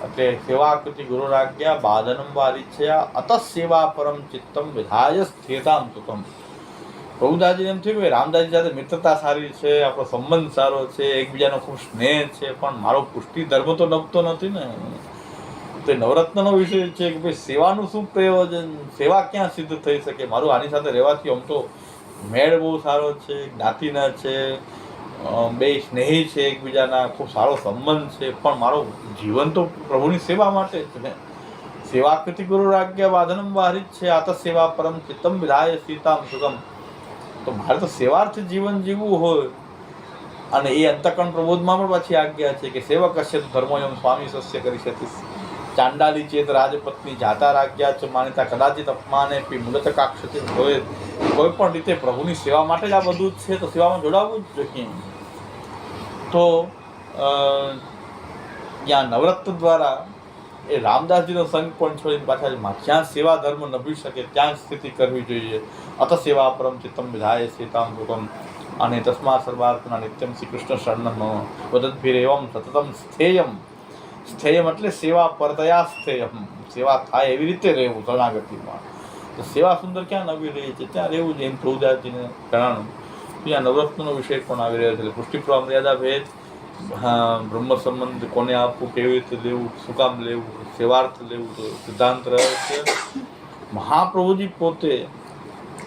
Speaker 2: એટલે સેવાકૃતિ ગુરુરાજ્ઞા બાધનમ વારિચ્છયા અત સેવા પરમ ચિત્તમ વિધાય સ્થિરતામ સુખમ. પ્રભુદાસજી એમ થયું કે રામદાસજી સાથે મિત્રતા સારી છે, આપણો સંબંધ સારો છે, એકબીજાનો ખૂબ સ્નેહ છે, પણ મારો પુષ્ટિ ધર્મ તો નભતો નથી ને. તો નવરત્નનો વિષય છે કે ભાઈ સેવાનું શું પ્રયોજન, સેવા ક્યાં સિદ્ધ થઈ શકે? મારું આની સાથે રહેવાથી આમ તો મેળ બહુ સારો છે, જ્ઞાતિના છે, બે સ્નેહી છે, એકબીજાના ખૂબ સારો સંબંધ છે, પણ મારો જીવન તો પ્રભુની સેવા માટે જ છે. સેવાકૃતિ ગુરુ રાજ્ઞા બાધનમ વારિત છે આત સેવા પરમ ચિત્તમ વિધાય સીતામ સુગમ. તો મારે તો સેવાર્થી જીવન જીવવું હોય અને એ અંતઃકરણ પ્રબોધમાં પણ પાછી આજ્ઞા છે કે સેવક હશે તો ધર્મોયમ સ્વામી સસ્ય કરી શકીશ. ચાંડાલી ચેત રાજપત્ની જાતા રાજ્યા છે માન્યતા કદાચિત અપમાને પી મુલત કાક્ષતિ હોય. કોઈ પણ રીતે પ્રભુની સેવા માટે જ આ બધું જ છે, તો સેવામાં જોડાવવું જ જોઈએ. તો ત્યાં નવરત્ન દ્વારા એ રામદાસજીનો સંગ પણ છોડીને પાછા જ્યાં સેવા ધર્મ નભી શકે ત્યાં સ્થિતિ કરવી જોઈએ. અત સેવા પરમ ચિત્તમ વિધાય સીતામ સુખમ. અને તસ્માત સર્વાર્થના નિત્યમ શ્રી કૃષ્ણ શરણમ વદદ્ભિરેવમ સતતમ સ્થેયમ. સ્થેયમ એટલે સેવા પરતયા સ્થેયમ, સેવા થાય એવી રીતે રહેવું શરણાગતિમાં. તો સેવા સુંદર ક્યાં નવી રહી છે ત્યાં રહેવું છે એમ પ્રભુદાસજીને જણાવ્યું. ત્યાં નવરત્નનો વિષય પણ આવી રહ્યો છે. પુષ્ટિપ્રવા મર્યાદા ભેદ, બ્રહ્મ સંબંધ કોને આપવું, કેવી રીતે લેવું, શું કામ લેવું, સેવાર્થ લેવું, તો સિદ્ધાંત રહસ્ય મહાપ્રભુજી પોતે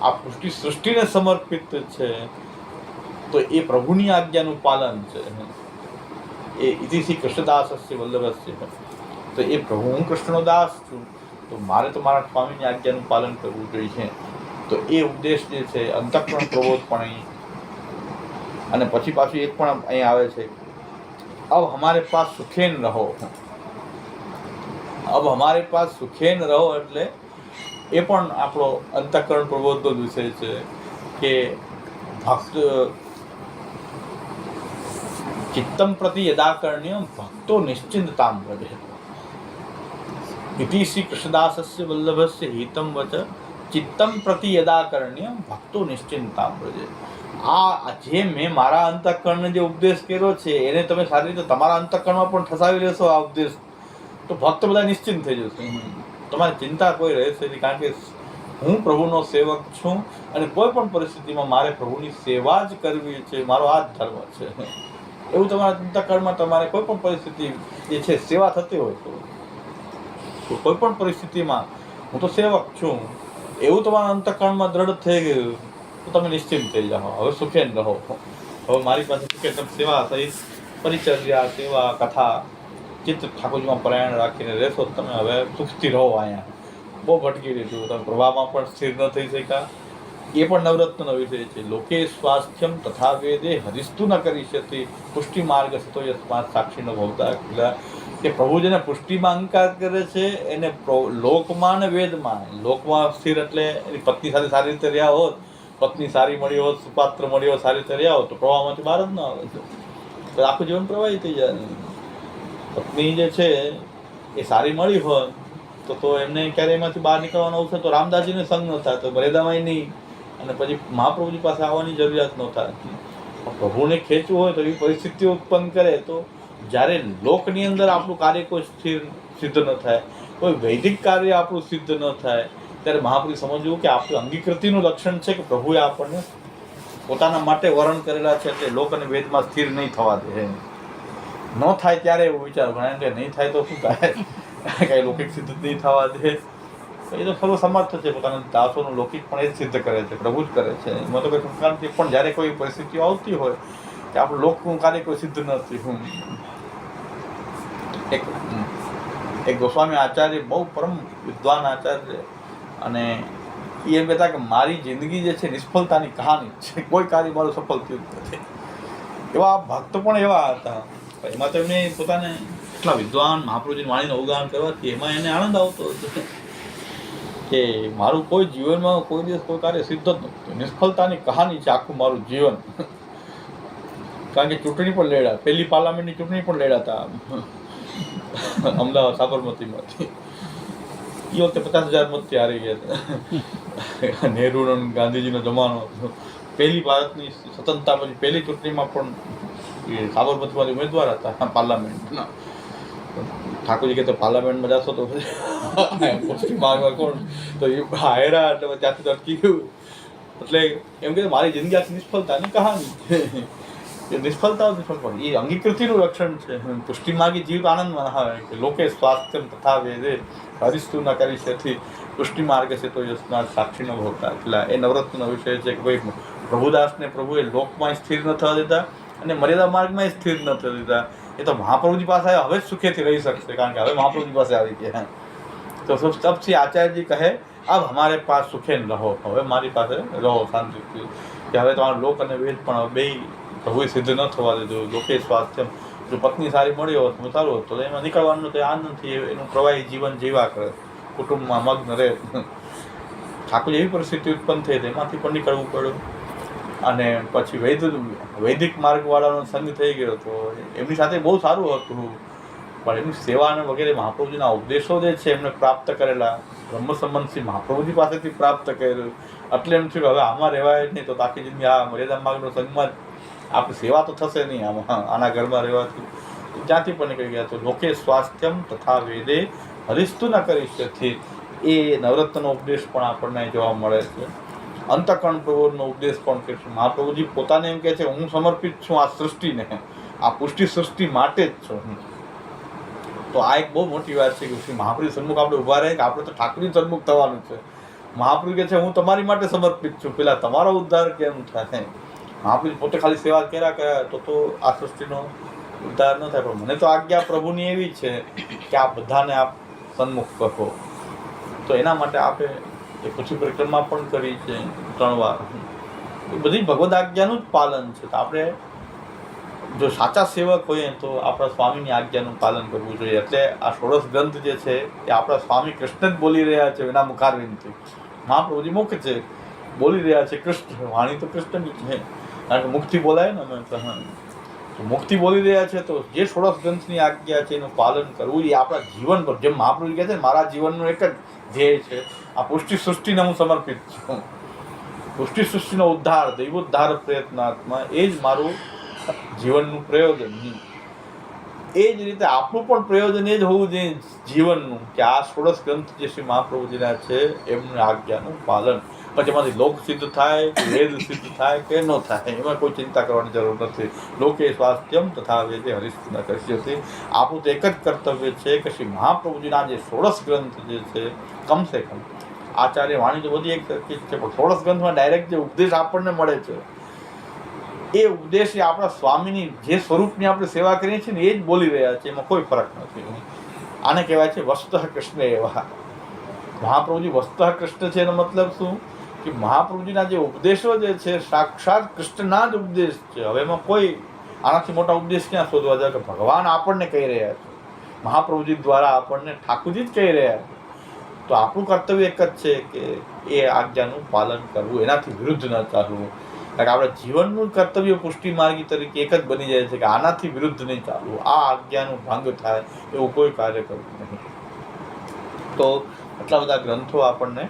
Speaker 2: આ પુષ્ટિ સૃષ્ટિને સમર્પિત છે. તો એ પ્રભુની આજ્ઞાનું પાલન છે. એ ઇતિશ્રી કૃષ્ણદાસસ્ય વલ્લભસ્ય. તો એ પ્રભુ હું કૃષ્ણનો દાસ છું, તો મારે તો મારા સ્વામીની આજ્ઞાનું પાલન કરવું જોઈએ. તો એ ઉપદેશ જે છે અંતઃકરણ પ્રબોધ પણ અહીં. અને પછી પાછું એક પણ અહીં આવે છે, અબ હમારે પાસ સુખેન રહો. અબ હમારે પાસ સુખેન રહો એટલે એ પણ આપણો અંતઃકરણ પ્રબોધનો વિષય છે કે ભક્ત ચિત્તમ પ્રતિ યદાકરણ્યમ ભક્તો નિશ્ચિંતતામ વ્રજે. ઇતિ શ્રી કૃષ્ણદાસસ્ય વલ્લભસ્ય હિતમ વચ ચિત્તમ પ્રતિ યદાકરણ્યમ ભક્તો નિશ્ચિંતતામ વ્રજે. આ જે મેં મારા અંતઃકરણને જે ઉપદેશ કર્યો છે એને તમે સારી રીતે તમારા અંતઃકરણમાં પણ ઠસાવી લેશો આ ઉપદેશ, તો ભક્ત બધા નિશ્ચિંત થઈ જશે. તમારી ચિંતા કોઈ રહેશે નહીં, કારણ કે હું પ્રભુનો સેવક છું અને કોઈ પણ પરિસ્થિતિમાં મારે પ્રભુની સેવા જ કરવી છે, મારો આ જ ધર્મ છે. એવું તમારા અંતઃકરણમાં તમારે કોઈ પણ પરિસ્થિતિ જે છે સેવા થતી હોય તો કોઈ પણ પરિસ્થિતિમાં હું તો સેવક છું એવું તમારા અંતઃકરણમાં દ્રઢ થઈ ગયું તો તમે નિશ્ચિંત થઈ જાઓ. હવે સુખેન રહો. હવે મારી પાસે સુખે તમે સેવા સહિત પરિચર્યા, સેવા, કથા, ચિત્ત ઠાકોરજીમાં પરાયણ રાખીને રહેશો. તમે હવે સુખથી રહો. અહીંયા બહુ ભટકી લીધું, તમે પ્રવાહમાં પણ સ્થિર ન થઈ શક્યા એ પણ નવરત્નનો વિષય છે. લોકે સ્વાસ્થ્યમ તથા વેદે હરિસ્તુ ન કરીષ્યતિ પુષ્ટિ માર્ગ સતો યસ્માત સાક્ષીનો ભવતા કિલા. કે પ્રભુ જેને પુષ્ટિમાં અંકાર કરે છે એને લોકમાં ને વેદમાં. લોકમાં સ્થિર એટલે એની પત્ની સાથે સારી રીતે રહ્યા હોત, પત્ની સારી મળી હોત, સુપાત્ર મળી હોત, સારી રીતે રહ્યા હોત તો પ્રવાહમાંથી બહાર જ ના આવે, તો આખું જીવન પ્રવાહી થઈ જાય. પત્ની જે છે એ સારી મળી હોત તો એમને ક્યારે એમાંથી બહાર નીકળવાનો અવસર તો રામદાસજીને સંગ ન થાય, તો મર્યાદામાં નહીં, અને પછી મહાપ્રભુજી પાસે આવવાની જરૂરિયાત ન થાય. પ્રભુને ખેંચવું હોય તો એવી પરિસ્થિતિઓ ઉત્પન્ન કરે તો જ્યારે લોકની અંદર આપણું કાર્ય કોઈ સ્થિર સિદ્ધ ન થાય, કોઈ વૈદિક કાર્ય આપણું સિદ્ધ ન થાય, ત્યારે મહાપ્રભુ સમજવું કે આપણું અંગીકૃતિનું લક્ષણ છે કે પ્રભુએ આપણને પોતાના માટે વરણ કરેલા છે, એટલે લોક અને વેદમાં સ્થિર નહીં થવા દે. ન થાય ત્યારે એવું વિચાર ઘણા કે નહીં થાય તો શું થાય, કાંઈ લૌકિક સિદ્ધ નહીં થવા દે. એ તો સર્વ સમર્થ છે, પોતાના દાસોનું લૌકિક પણ એ જ સિદ્ધ કરે છે, પ્રભુ જ કરે છે, એમાં તો કોઈ શંકા નથી. પણ જ્યારે કોઈ પરિસ્થિતિઓ આવતી હોય કે આપણું લોકનું કાર્ય કોઈ સિદ્ધ નથી. એક ગોસ્વામી આચાર્ય, બહુ પરમ વિદ્વાન આચાર્ય, અને એ એમ કહેતા કે મારી જિંદગી જે છે નિષ્ફળતાની કહાની છે, કોઈ કાર્ય મારું સફળ થયું નથી. એવા ભક્ત પણ એવા હતા. એમાં તો એમને પોતાને એટલા વિદ્વાન મહાપ્રભુજીની વાણીનું અવગાહન કરવાથી એમાં એને આનંદ આવતો હતો કે મારું કોઈ જીવનમાં કોઈ દિવસ કોઈ કાર્ય સિદ્ધ જ નહોતું, નિષ્ફળતાની કહાની છે આખું મારું જીવન. કારણ કે ચૂંટણી પણ લડ્યા, પહેલી પાર્લામેન્ટની ચૂંટણી પણ લડ્યા હતા અમદાવાદ સાબરમતીમાંથી. એ વખતે 50,000 મતથી હારી ગયા હતા. નહેરુનો ગાંધીજીનો જમાનો હતો. પહેલી ભારતની સ્વતંત્રતા પછી પહેલી ચૂંટણીમાં પણ એ સાબરમતીમાંથી ઉમેદવાર હતા પાર્લામેન્ટના. ઠાકોરજી કે તો પાર્લામેન્ટમાં જશો તો પોસ્ટિંગ માંગવા કોણ, તો એ હાયરા એટલે ત્યાંથી અટકી ગયું. એટલે એમ કે મારી જિંદગી આખી નિષ્ફળતાની કહાની. એ નિષ્ફળતા એ અંગીકૃતિનું લક્ષણ છે. પુષ્ટિ માગી જીવ આનંદમાં આવે કે લોકે સ્વાસ્થ્ય તથા વેદે હરિસ્તુ ન કરી છે પુષ્ટિ માર્ગ છે તો યશના સાક્ષીનો ભોગતા. એટલે એ નવરત્નનો વિષય છે કે ભાઈ પ્રભુદાસને પ્રભુએ લોકમાં સ્થિર ન થવા દેતા અને મર્યાદા માર્ગમાં સ્થિર ન થવા દેતા. એ તો મહાપ્રભુજી પાસે આવ્યા, હવે જ સુખેથી રહી શકશે, કારણ કે હવે મહાપ્રભુજી પાસે આવી ગયા. તો સબથી આચાર્યજી કહે અબ હમારે પાસ સુખે રહો, હવે મારી પાસે રહો શાંતિથી, કે હવે તમારો લોક અને વેદ પણ બે પ્રભુએ સિદ્ધ ન થવા દીધું. લોકે સ્વાસ્થ્ય, જો પત્ની સારી મળી હોત, સારું હોત તો એમાં નીકળવાનું તો આનંદથી એનું પ્રવાહી જીવન જીવા કરે, કુટુંબમાં મગ્ન રહે. ઠાકોર એવી પરિસ્થિતિ ઉત્પન્ન થઈ હતી, એમાંથી પણ નીકળવું પડ્યું. અને પછી વૈદિક માર્ગવાળાનો સંગ થઈ ગયો તો એમની સાથે બહુ સારું હતું, પણ એમની સેવા અને વગેરે મહાપ્રભુજીના ઉપદેશો જે છે એમને પ્રાપ્ત કરેલા, બ્રહ્મ સંબંધથી મહાપ્રભુજી પાસેથી પ્રાપ્ત કરેલું. એટલે એમ થયું હવે આમાં રહેવાય જ નહીં, તો આખી જિંદગી આ મર્યાદા માર્ગનો સંગમાં આપણી સેવા તો થશે નહીં, આમાં આના ઘરમાં રહેવાથી. જ્યાંથી પણ નીકળી ગયા. તો લોકે સ્વાસ્થ્યમ તથા વેદે હરિસ્તુ ન કરીષ્યથી, એ નવરત્નનો ઉપદેશ પણ આપણને જોવા મળે છે. અંતઃકરણ પ્રબોધનો ઉપદેશ પણ કહે છે. મહાપ્રભુજી પોતાને એમ કહે છે હું સમર્પિત છું આ સૃષ્ટિને, આ પુષ્ટિ સૃષ્ટિ માટે જ છું. તો આ એક બહુ મોટી વાત છે કે શ્રી મહાપ્રભુ સન્મુખ આપણે ઊભા રહે કે આપણે તો ઠાકોરજી સન્મુખ થવાનું છે. મહાપ્રભુ કહે છે હું તમારી માટે સમર્પિત છું, પેલા તમારો ઉદ્ધાર કેમ થાય. મહાપ્રભુ પોતે ખાલી સેવા કર્યા તો આ સૃષ્ટિનો ઉદ્ધાર ન થાય. પણ મને તો આજ્ઞા પ્રભુની એવી છે કે આ બધાને આપ સન્મુખ કરો. તો એના માટે આપણે એ પૃથ્વી પરિક્રમા પણ કરી છે 3 વાર. એ બધી ભગવદ આજ્ઞાનું જ પાલન છે. તો આપણે જો સાચા સેવક હોઈએ તો આપણા સ્વામીની આજ્ઞાનું પાલન કરવું જોઈએ. એટલે આ ષોડશ ગ્રંથ જે છે એ આપણા સ્વામી કૃષ્ણ જ બોલી રહ્યા છે એના મુખારવિંદથી. મહાપ્રભુજી મુખ છે, બોલી રહ્યા છે કૃષ્ણ, વાણી તો કૃષ્ણની છે, કારણ કે મુખથી બોલાય ને અમે તો મુખથી બોલી રહ્યા છે. તો જે ષોડશ ગ્રંથની આજ્ઞા છે એનું પાલન કરવું એ આપણા જીવન પર, જેમ મહાપ્રભુ કહે છે મારા જીવનનું એક જ ધ્યેય છે આ પુષ્ટિ સૃષ્ટિને હું સમર્પિત છું. પુષ્ટિ સૃષ્ટિનો ઉદ્ધાર, દૈવોદ્ધાર પ્રયત્નાત્મા, એ જ મારું જીવનનું પ્રયોજન. એ જ રીતે આપણું પણ પ્રયોજન એ જ હોવું જોઈએ જીવનનું, કે આ ષોડશ ગ્રંથ જે શ્રી મહાપ્રભુજીના છે એમની આજ્ઞાનું પાલન. પછી એમાંથી લોક સિદ્ધ થાય કે વેદ સિદ્ધ થાય કે ન થાય એમાં કોઈ ચિંતા કરવાની જરૂર નથી. લોકે સ્વાસ્થ્યમ તથા વેદે હરિસ્તુ ન કરીષ્યતિ. આપણું તો એક જ કર્તવ્ય છે કે શ્રી મહાપ્રભુજીના જે ષોડશ ગ્રંથ જે છે, કમસે કમ આચાર્ય વાણી તો બધી એક સરખી છે, પણ ષોડશ ગ્રંથમાં ડાયરેક્ટ જે ઉપદેશ આપણને મળે છે એ ઉપદેશ એ આપણા સ્વામીની જે સ્વરૂપની આપણે સેવા કરીએ છીએ ને એ જ બોલી રહ્યા છે, એમાં કોઈ ફરક નથી. આને કહેવાય છે વસ્તુતઃ કૃષ્ણ એવા. મહાપ્રભુજી વસ્તુતઃ કૃષ્ણ છે એનો મતલબ શું કે મહાપ્રભુજીના જે ઉપદેશો જે છે સાક્ષાત કૃષ્ણના જ ઉપદેશ છે. હવે એમાં કોઈ આનાથી મોટા ઉપદેશ ક્યાં શોધવા જાય કે ભગવાન આપણને કહી રહ્યા છે, મહાપ્રભુજી દ્વારા આપણને ઠાકોરજી જ કહી રહ્યા છે. તો આપણું કર્તવ્ય એક જ છે કે એ આજ્ઞાનું પાલન કરવું, એનાથી વિરુદ્ધ ન ચાલવું. કારણ કે આપણે જીવનનું કર્તવ્ય પુષ્ટિ માર્ગી તરીકે એક જ બની જાય છે કે આનાથી વિરુદ્ધ નહીં ચાલવું, આ આજ્ઞાનું ભંગ થાય એવું કોઈ કાર્ય કરવું નહીં. તો આટલા બધા ગ્રંથો આપણને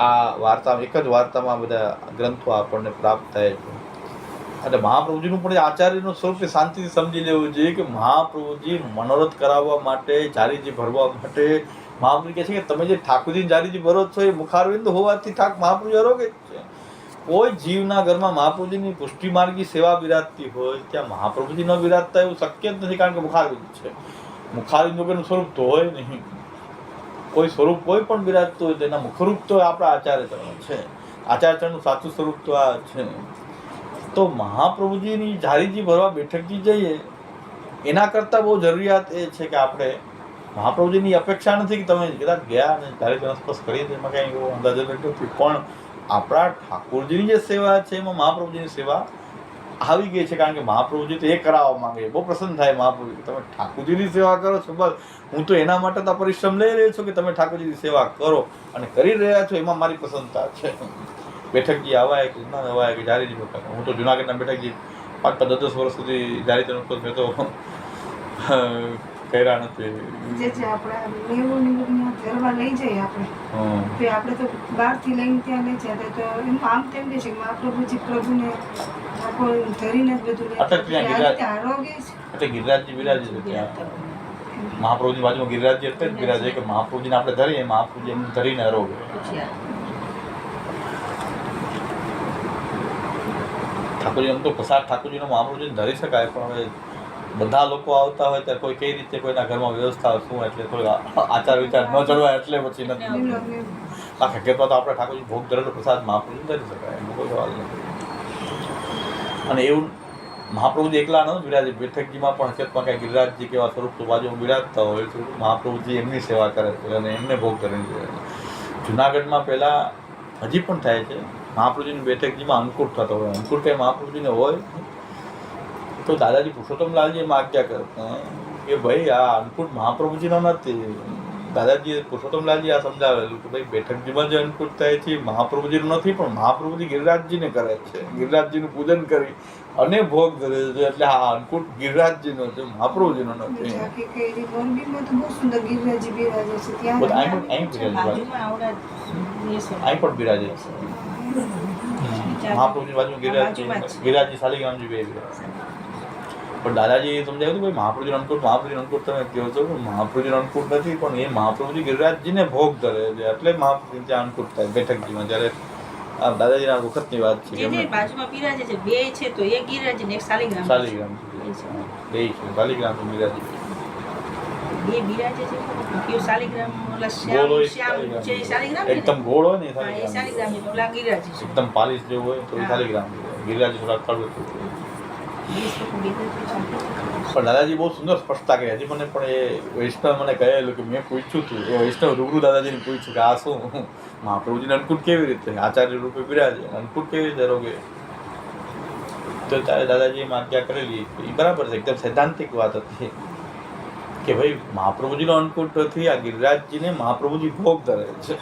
Speaker 2: આ વાર્તા, એક જ વાર્તામાં બધા ગ્રંથો આપણને પ્રાપ્ત થાય છે. અને મહાપ્રભુજીનું પણ આચાર્યનું સ્વરૂપ શાંતિથી સમજી લેવું જોઈએ કે મહાપ્રભુજી મનોરથ કરાવવા માટે, જારીજી ભરવા માટે મહાપ્રભુ કહે છે કે તમે જે ઠાકોરજી જારીજી ભરો છો એ મુખારવિંદ હોવાથી મહાપ્રભુ આરોગ્ય જ છે. કોઈ જીવના ઘરમાં મહાપ્રભુજીની પુષ્ટિ માર્ગી સેવા બિરાજતી હોય ત્યાં મહાપ્રભુજી ન બિરાજતા એવું શક્ય જ નથી, કારણ કે મુખારવિંદ છે. મુખારવિંદ વગરનું સ્વરૂપ તો હોય નહીં. કોઈ સ્વરૂપ કોઈ પણ બિરાજતું હોય તો એના મુખરૂપ તો આપણા આચાર્યચરણ છે. આચાર્યચરણનું સાચું સ્વરૂપ તો આ છે. તો મહાપ્રભુજીની જારીજી ભરવા બેઠકજી જઈએ એના કરતાં બહુ જરૂરિયાત એ છે કે આપણે મહાપ્રભુજીની અપેક્ષા નથી કે તમે કદાચ ગયા અને જારીજી સ્પર્શ કરી દે, એમાં કાંઈ એવો અંદાજો નથી. પણ આપણા ઠાકોરજીની જે સેવા છે એમાં મહાપ્રભુજીની સેવા આવી ગઈ છે, કારણ કે મહાપ્રભુજી તો એ કરાવવા માંગે, બહુ પ્રસન્ન થાય મહાપ્રભુજી. તમે ઠાકોરજીની સેવા કરો છો, બસ હું તો એના માટે તો પરિશ્રમ લઈ રહ્યો છું કે તમે ઠાકોરજીની સેવા કરો અને કરી રહ્યા છો, એમાં મારી પ્રસન્નતા છે. બેઠકજી આવાય કે ના આવાય કે જારીજી બેઠક, હું તો જુનાગઢના બેઠકજી 5-10 વર્ષ સુધી જારીજીનો ઉપર મેં તો કર્યા નથી.
Speaker 1: જે આપણા મેળો ફેરવા લઈ જઈએ આપણે તો બહારથી લઈને ત્યાં લઈ જાય તો એમ આમ તેમ કે છે મહાપ્રભુજી પ્રભુને ધરીને જ બધું આરોગ્ય છે.
Speaker 2: એટલે ગિરિરાજજી બિરાજે છે ત્યાં મહાપ્રભુની બાજુમાં ગિરિરાજજી એટલે જ બિરાજે કે મહાપ્રભુજીને આપણે ધરીએ, મહાપ્રભુજી એમને ધરીને આરોગ્ય. ઠાકોરજી આમ તો પ્રસાદ ઠાકોરજીનો મહાપ્રભુજીને ધરી શકાય, પણ હવે બધા લોકો આવતા હોય ત્યારે કોઈ કઈ રીતે કોઈના ઘરમાં વ્યવસ્થા શું, એટલે કોઈ આચાર વિચાર ન જળવાય એટલે પછી નથી. બાકી હકીકતમાં તો આપણે ઠાકોરજી ભોગ ધરેલો પ્રસાદ મહાપ્રભુને ધરી શકાય, એમાં કોઈ સવાલ નથી. અને એવું મહાપ્રભુજી એકલા ન બિરાજે, બેઠકજીમાં પણ હકીકતમાં કાંઈ ગિરિરાજજી કેવા સ્વરૂપ તો બાજુમાં બિરાજતા હોય તો મહાપ્રભુજી એમની સેવા કરે છે અને એમને ભોગ ધરી છે. જુનાગઢમાં પહેલાં હજી પણ થાય છે, મહાપ્રભુજીની બેઠકજીમાં અંકુટ થતો હોય. અંકુટ કંઈ મહાપ્રભુજીને હોય તો દાદાજી પુરુષોત્તમલાલજી એમાં આજ્ઞા કરતા કે ભાઈ આ અંકુટ મહાપ્રભુજીનો નથી. દાદાજીએ પુરુષોત્તમલાલજી આ સમજાવેલું કે ભાઈ બેઠકજીમાં જે અંકુટ થાય છે મહાપ્રભુજીનું નથી, પણ મહાપ્રભુજી ગિરિરાજજીને કરે છે, ગિરિરાજજીનું પૂજન કરી અને ભોગ ધરે છે. એટલે આ અંકુટ ગિરિરાજજીનો છે, મહાપ્રભુજીનો નથી. અહીં પણ બિરાજે છે મહાપ્રભુજી બાજુ ગિરિરાજજી શાલિગ્રામજી બે બિરાજે. પણ દાદાજી સમજાવ્યું હતું ભાઈ મહાપ્રભુજી અન્નકૂટ તમે કહો છો, મહાપ્રભુજી અન્નકૂટ નથી, પણ એ મહાપ્રભુજી ગિરિરાજજીને ભોગ ધરે છે એટલે મહાપ્રભુજી ત્યાં અન્નકૂટ થાય બેઠકજીમાં. જ્યારે દાદાજીના વખતની વાત છે કે
Speaker 3: બાજુમાં બિરાજે છે, બે છે તો એક ગિરિરાજ ને એક શાલિગ્રામ.
Speaker 2: શાલિગ્રામ બે છે, શાલિગ્રામ તો બિરાજે
Speaker 3: બે બિરાજે છે. કયો શાલિગ્રામ ઓલા શ્યામ છે, શાલિગ્રામ
Speaker 2: એકદમ ગોળ હોય ને
Speaker 3: એ શાલિગ્રામ છે, ઓલા ગિરિરાજ છે
Speaker 2: એકદમ પાલિશ જેવું હોય તો શાલિગ્રામ. ગિરિરાજ થોડા કડવું. પણ દાદાજી બહુ સુંદર સ્પષ્ટતા કરી. હજી મને પણ એ વૈષ્ણવ મને કહેલું કે મેં પૂછ્યું હતું, એ વૈષ્ણવ રૂબરૂ દાદાજીને પૂછ્યું કે આ શું મહાપ્રભુજીને અન્નકૂટ કેવી રીતે આચાર્ય રૂપે બિરાજે, અન્નકૂટ કેવી રીતે રોગે? તો ત્યારે દાદાજીએ એમાં આજ્ઞા કરેલી. એ બરાબર છે, એકદમ સૈદ્ધાંતિક વાત હતી કે ભાઈ મહાપ્રભુજીનો અન્નકૂટ નથી, આ ગિરિરાજજીને મહાપ્રભુજી ભોગ ધરે છે.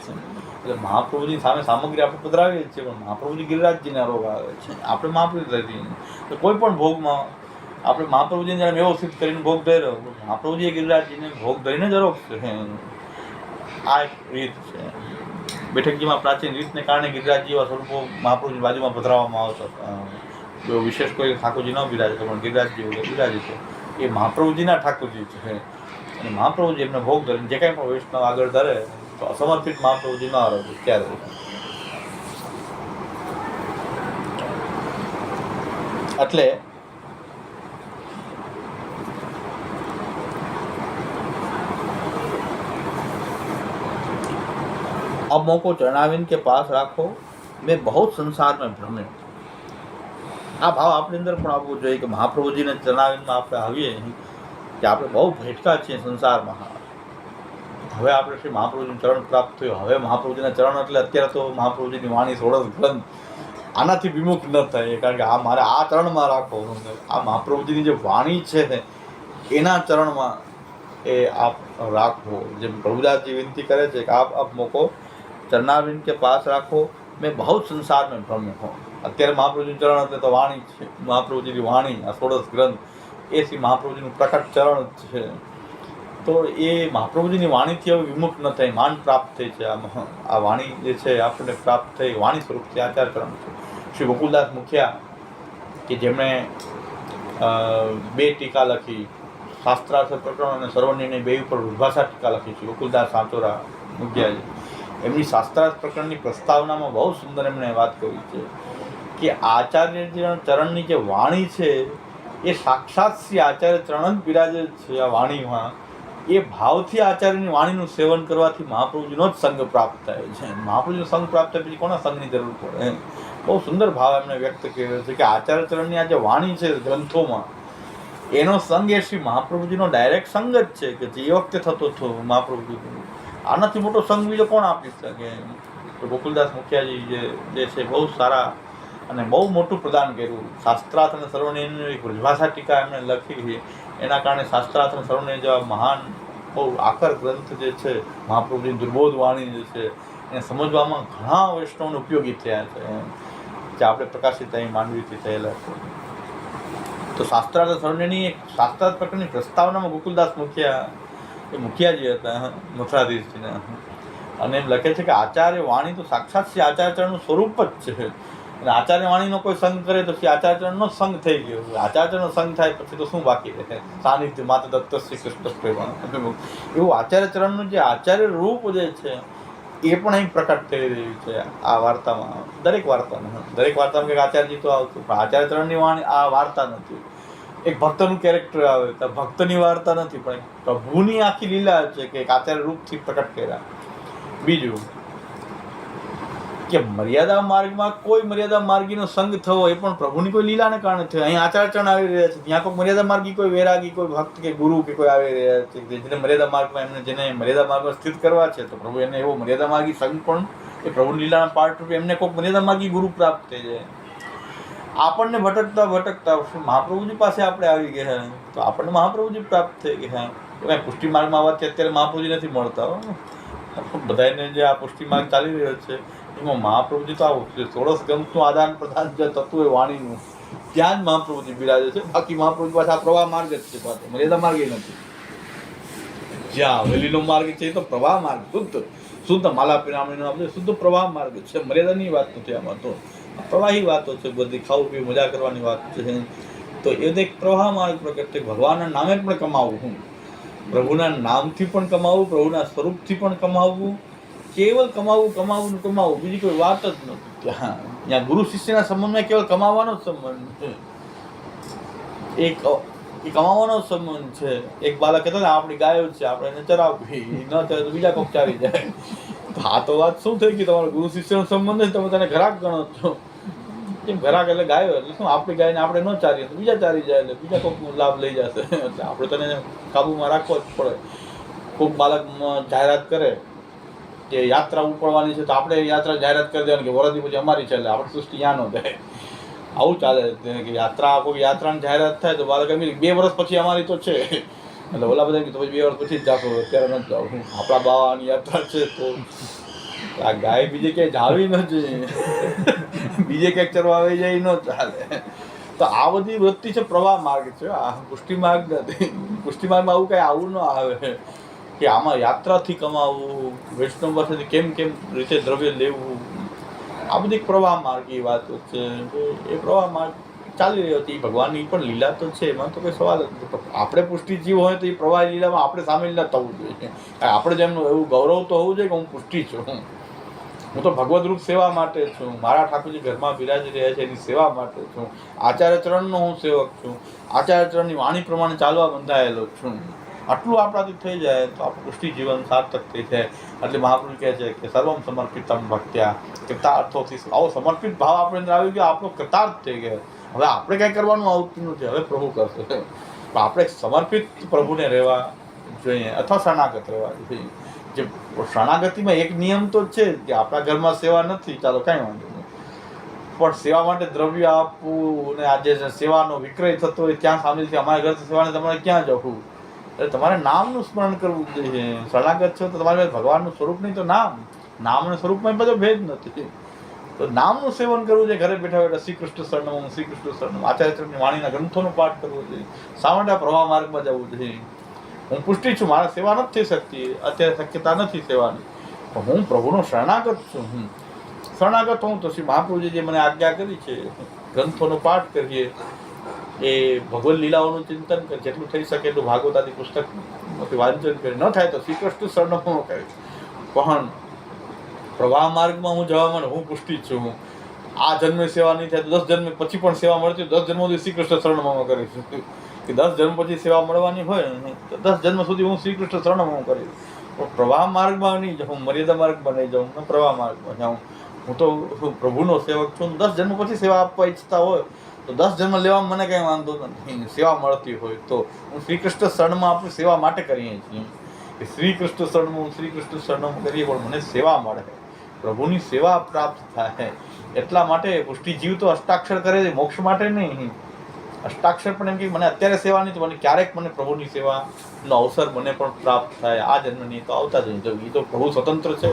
Speaker 2: એટલે મહાપ્રભુજી સામે સામગ્રી આપણે પધરાવીએ છીએ, પણ મહાપ્રભુજી ગિરિરાજજીના રોગ આવે છે, આપણે મહાપ્રભુજી ધરીએ. તો કોઈ પણ ભોગમાં આપણે મહાપ્રભુજીને જાણે વ્યવસ્થિત કરીને ભોગ ધર્યો, મહાપ્રભુજીએ ગિરિરાજજીને ભોગ ધરીને જ રોગ છે. આ એક રીત છે. બેઠકજીમાં પ્રાચીન રીતને કારણે ગિરિરાજજી એવા સ્વરૂપો મહાપ્રભુજી બાજુમાં પધરાવવામાં આવતા. વિશેષ કોઈ ઠાકોરજી ન બિરાજે પણ ગિરિરાજજી વગર બિરાજે છે. એ મહાપ્રભુજીના ઠાકોરજી છે અને મહાપ્રભુજી એમને ભોગ ધરીને જે કાંઈ પણ વૈષ્ણવ આગળ ધરે તો અસમર્પિત મહાપ્રભુજી ન આરોગ્ય ત્યારે. એટલે अब मौको चरणाविंद के पास રાખો, मैं बहुत संसार में भ्रमे. આ ભાવ આપણી અંદર પણ આવવો જોઈએ કે મહાપ્રભુજીને ચરણાવિંદમાં આપણે આવીએ કે આપણે બહુ ભટકા છીએ સંસારમાં. હવે આપણે શ્રી મહાપ્રભુજીનું ચરણ પ્રાપ્ત થયું. હવે મહાપ્રભુજીના ચરણ એટલે અત્યારે તો મહાપ્રભુજીની વાણી સોળસ ગ્રંથ આનાથી વિમુખ ન થાય, કારણ કે આ મારે આ ચરણમાં રાખો. આ મહાપ્રભુજીની જે વાણી છે ને એના ચરણમાં એ આપ રાખો. જેમ પ્રભુદાસજી વિનંતી કરે છે કે આપ મોકો ચરણારવિંદ કે પાસ રાખો, મેં બહુ સંસાર મેં ભ્રમે હો. અત્યારે મહાપ્રભુજીનું ચરણ એટલે તો વાણી છે, મહાપ્રભુજીની વાણી આ સોળસ ગ્રંથ એ શ્રી મહાપ્રભુજીનું પ્રકટ ચરણ છે. તો એ મહાપ્રભુજીની વાણીથી હવે વિમુખ ન થાય, માન પ્રાપ્ત થઈ છે. આ વાણી જે છે આપણને પ્રાપ્ત થઈ વાણી સ્વરૂપથી આચાર ચરણ છે. શ્રી ગોકુલદાસ મુખિયા કે જેમણે 2 ટીકા લખી, શાસ્ત્રાર્થ પ્રકરણ અને સર્વનિર્ણય 2 ઉપર ઉદ્ભાષા ટીકા લખી છે ગોકુલદાસ સાંચોરા મુખિયાજી. એમની શાસ્ત્રાર્થ પ્રકરણની પ્રસ્તાવનામાં બહુ સુંદર એમણે વાત કરી છે કે આચાર્ય ચરણની જે વાણી છે એ સાક્ષાત શ્રી આચાર્ય ચરણ જ બિરાજે છે. આ વાણીમાં એ ભાવથી આચાર્યની વાણીનું સેવન કરવાથી મહાપ્રભુજીનો જ સંગ પ્રાપ્ત થાય છે. મહાપ્રભુજીનો સંગ પ્રાપ્ત થાય પછી કોના સંગની જરૂર પડે? બહુ સુંદર ભાવ એમણે વ્યક્ત કર્યો છે કે આચાર્ય ચરણની આ જે વાણી છે ગ્રંથોમાં એનો સંગ એ શ્રી મહાપ્રભુજીનો ડાયરેક્ટ સંગ જ છે કે જે વખતે થતો હતો મહાપ્રભુજી. આનાથી મોટો સંગ બીજો કોણ આપી શકે? તો ગોકુલદાસ મુખિયાજી જે છે બહુ સારા અને બહુ મોટું પ્રદાન કર્યું. શાસ્ત્રાર્થ અને સર્વનિર્ણય ભાષા ટીકા એમણે લખી છે. એના કારણે શાસ્ત્રાર્થ અને સર્વનિર્ણય જેવા મહાન બહુ આકર ગ્રંથ જે છે મહાપ્રભુજીની દુર્બોધ વાણી જે છે એને સમજવામાં ઘણા વૈષ્ણવને ઉપયોગી થયા છે, જે આપણે પ્રકાશિત અહીં માંડવીથી થયેલા છે. તો શાસ્ત્રાર્થ સર્વનિર્ણયની એક શાસ્ત્રાર્થ પ્રકારની પ્રસ્તાવનામાં ગોકુલદાસ મુખિયાજી હતા મથુરાધીશજીના, અને એમ લખે છે કે આચાર્ય વાણી તો સાક્ષાત શ્રી આચાર્યચરણનું સ્વરૂપ જ છે. અને આચાર્ય વાણીનો કોઈ સંગ કરે તો શ્રી આચાર્યચરણનો જ સંગ થઈ ગયો. આચાર્યચરણનો સંગ થાય પછી તો શું બાકી રહે? સાનિધ્ય માતા દત્ત શ્રી કૃષ્ણ પ્રેમ. એવું આચાર્યચરણનું જે આચાર્ય રૂપ જે છે એ પણ અહીં પ્રકટ થઈ રહ્યું છે આ વાર્તામાં. દરેક વાર્તામાં કંઈક આચાર્યજી તો આવતું, પણ આચાર્યચરણની વાણી આ વાર્તા નથી. એક ભક્તનું કેરેક્ટર આવે તો ભક્તની વાર્તા નથી, પણ પ્રભુની આખી લીલા છે કે એક આચાર્ય રૂપથી પ્રકટ કર્યા. બીજું કે મર્યાદા માર્ગમાં કોઈ મર્યાદા માર્ગીનો સંગ થવો એ પણ પ્રભુની કોઈ લીલાને કારણે થયો. અહીં આચાર્યચરણ આવી રહ્યા છે, ત્યાં કોઈ મર્યાદા માર્ગી કોઈ વૈરાગી કોઈ ભક્ત કે ગુરુ કે કોઈ આવી રહ્યા છે જેને મર્યાદા માર્ગમાં જેને મર્યાદા માર્ગમાં સ્થિત કરવા છે, તો પ્રભુ એને એવો મર્યાદા માર્ગી સંગ પણ એ પ્રભુની લીલાના પાર્ટ રૂપે એમને કોઈ મર્યાદા માર્ગી ગુરુ પ્રાપ્ત થઈ જાય. આપણને ભટકતા મહાપ્રભુજી પાસે આપણે આવી ગયા તો આપણને મહાપ્રભુજી પ્રાપ્ત થઈ ગયા. પુષ્ટિ માર્ગમાં આવવાથી અત્યારે મહાપ્રભુજી નથી મળતા. બધાને જે આ પુષ્ટિ માર્ગ ચાલી રહ્યો છે એમાં મહાપ્રભુજી તો આવું છે સોળસ ગ્રંથનું આદાન પ્રદાન જે થતું હોય વાણીનું ત્યાં જ મહાપ્રભુજી બિરાજે છે. બાકી મહાપ્રભુજી પાસે આ પ્રવાહ માર્ગ જ છે, પાછો મર્યાદા માર્ગ નથી. જ્યાં હવેલીનો માર્ગ છે એ તો પ્રવાહ માર્ગ, શુદ્ધ માલા પિરામણીનો આપણે શુદ્ધ પ્રવાહ માર્ગ છે. મર્યાદાની વાત નથી આમાં, તો પ્રવાહી વાતો છે બધી, ખાવું પીવું મજા કરવાની વાત છે. તો એ એક પ્રવાહ માર્ગ પ્રગટ છે. ભગવાનના નામે પણ કમાવવું, પ્રભુના નામથી પણ કમાવવું, પ્રભુના સ્વરૂપથી પણ કમાવવું, કેવલ કમાવવું, બીજી કોઈ વાત જ નથી. ત્યાં ગુરુ શિષ્યના સંબંધમાં કેવલ કમાવાનો જ સંબંધ છે. એ કમાવાનો સંબંધ છે. એક બાળક કહેતો ને આપણી ગાયો છે આપણે એને ચરાવવી, ન ચરાવે તો બીજા કોક ચારી જાય. આ તો વાત શું થઈ ગઈ? તમારો ગુરુ શિષ્યનો સંબંધ છે, તમે તને ઘરાક ગણો છો. કેમ ઘરાક એટલે ગાયો, એટલે શું આપણી ગાયને આપણે ન ચારીએ તો બીજા ચારી જાય, એટલે બીજા કોઈક લાભ લઈ જશે. એટલે આપણે તને કાબુમાં રાખવો જ પડે. કોઈક બાળક જાહેરાત કરે કે યાત્રા ઉપડવાની છે તો આપણે યાત્રા જાહેરાત કરી દેવાની કે વરદી પછી અમારી છે, એટલે આપણે સૃષ્ટિ ત્યાં ન જાય. આવું ચાલે કે કોઈ યાત્રાની જાહેરાત થાય તો બાળક એમ 2 વર્ષ પછી અમારી તો છે, એટલે ઓલા બધા કે તો પછી 2 વર્ષ પછી જ જાશો, અત્યારે નથી જાવ. આપણા બાવાની યાત્રા છે તો આ ગાય બીજે ક્યાંય જાવી ન જોઈએ, બીજે ક્યાંક ચરવા આવી જાય ન ચાલે. તો આ બધી વૃત્તિ છે પ્રવાહ માર્ગ છે, આ પુષ્ટિ માર્ગ નથી. પુષ્ટિ માર્ગમાં આવું કાંઈ આવું ન આવે કે આમાં યાત્રાથી કમાવવું, વૈષ્ણવ પાસેથી કેમ રીતે દ્રવ્ય લેવું, આ બધી પ્રવાહ માર્ગી વાતો છે. એ પ્રવાહ માર્ગ ચાલી રહ્યો હતો. એ ભગવાનની પણ લીલા તો છે, એમાં તો કોઈ સવાલ જ નથી. આપણે પુષ્ટિ જીવ હોય તો એ પ્રવાહ લીલામાં આપણે સામેલ ન થવું જોઈએ. આપણે જેમનું એવું ગૌરવ તો હોવું જોઈએ કે હું પુષ્ટિ છું, હું તો ભગવદ રૂપ સેવા માટે છું, મારા ઠાકોરજી ઘરમાં બિરાજી રહ્યા છે એની સેવા માટે છું, આચાર્યચરણનો હું સેવક છું, આચાર્યચરણની વાણી પ્રમાણે ચાલવા બંધાયેલો છું. આટલું આપણાથી થઈ જાય તો આપણું પુષ્ટિ જીવન સાર્થક થઈ જાય. એટલે મહાપ્રભુ કહે છે કે સર્વમ સમર્પિતમ ભક્ત્યા, કૃતાર્થોથી આવો સમર્પિત ભાવ આપણે અંદર આવી ગયો, આપણો કૃતાર્થ થઈ ગયો. હવે આપણે કંઈ કરવાનું આવતું નથી, હવે પ્રભુ કરશે. પણ આપણે સમર્પિત પ્રભુને રહેવા જોઈએ અથવા શરણાગત રહેવા જોઈએ. જે શરણાગતિમાં એક નિયમ તો છે કે આપણા ઘરમાં સેવા નથી, ચાલો કાંઈ વાંધો નહીં, પણ સેવા માટે દ્રવ્ય આપવું અને આજે સેવાનો વિક્રય થતો હોય ત્યાં સામેલ છે અમારા ઘર સેવાને તમારે ક્યાં જવું? એટલે તમારે નામનું સ્મરણ કરવું જોઈએ. શરણાગત છો તો તમારે ભગવાનનું સ્વરૂપ નહીં તો નામ અને સ્વરૂપમાં બધો ભેદ નથી. તો નામનું સેવન કરવું છે. ઘરે બેઠા બેઠા શ્રી કૃષ્ણ શરણમ, શ્રી કૃષ્ણ શરણમ, આચાર્યની વાણીના ગ્રંથોનો પાઠ કરવો જોઈએ. શા માટે આ પ્રવાહ માર્ગમાં જવું જોઈએ? હું પુષ્ટિ છું, મારા સેવા નથી થઈ શકતી, અત્યારે શક્યતા નથી સેવાની, પણ હું પ્રભુનો શરણાગત છું. શરણાગત હું તો શ્રી મહાપ્રભુજી જે મને આજ્ઞા કરી છે, ગ્રંથોનો પાઠ કરીએ, એ ભગવદ લીલાઓનું ચિંતન કરે, જેટલું થઈ શકે એટલું ભાગવત આદિ પુસ્તકમાંથી વાંચન કરે, ન થાય તો શ્રી કૃષ્ણ શરણમ કહે. પણ પ્રવાહ માર્ગમાં હું જવા માટે હું પુષ્ટિ છું. આ જન્મે સેવા નહીં થાય તો 10 જન્મ પછી પણ સેવા મળતી, 10 જન્મ સુધી શ્રી કૃષ્ણ શરણમાં કરીશ. કે 10 જન્મ પછી સેવા મળવાની હોય તો 10 જન્મ સુધી હું શ્રી કૃષ્ણ શરણમાં કરીશ. પણ પ્રવાહ માર્ગમાં નહીં જાઉં, મર્યાદા માર્ગમાં નહીં જાઉં, હું પ્રવાહ માર્ગમાં જાઉં. હું તો પ્રભુનો સેવક છું. 10 જન્મ પછી સેવા આપવા ઈચ્છતા હોય તો 10 જન્મ લેવામાં મને કંઈ વાંધો નથી. સેવા મળતી હોય તો હું શ્રી કૃષ્ણ શરણમાં આપણી સેવા માટે કરીએ છીએ કે શ્રી કૃષ્ણ શરણમાં, શ્રી કૃષ્ણ શરણમાં કરીએ પણ મને સેવા મળે, પ્રભુની સેવા પ્રાપ્ત થાય. એટલા માટે પુષ્ટિ જીવ તો અષ્ટાક્ષર કરે છે, મોક્ષ માટે નહીં. અષ્ટાક્ષર પણ એમ કે મને અત્યારે સેવા નહીં તો મને ક્યારેક મને પ્રભુની સેવાનો અવસર મને પણ પ્રાપ્ત થાય. આ જન્મ નહીં તો આવતા જ નહીં. એ તો પ્રભુ સ્વતંત્ર છે.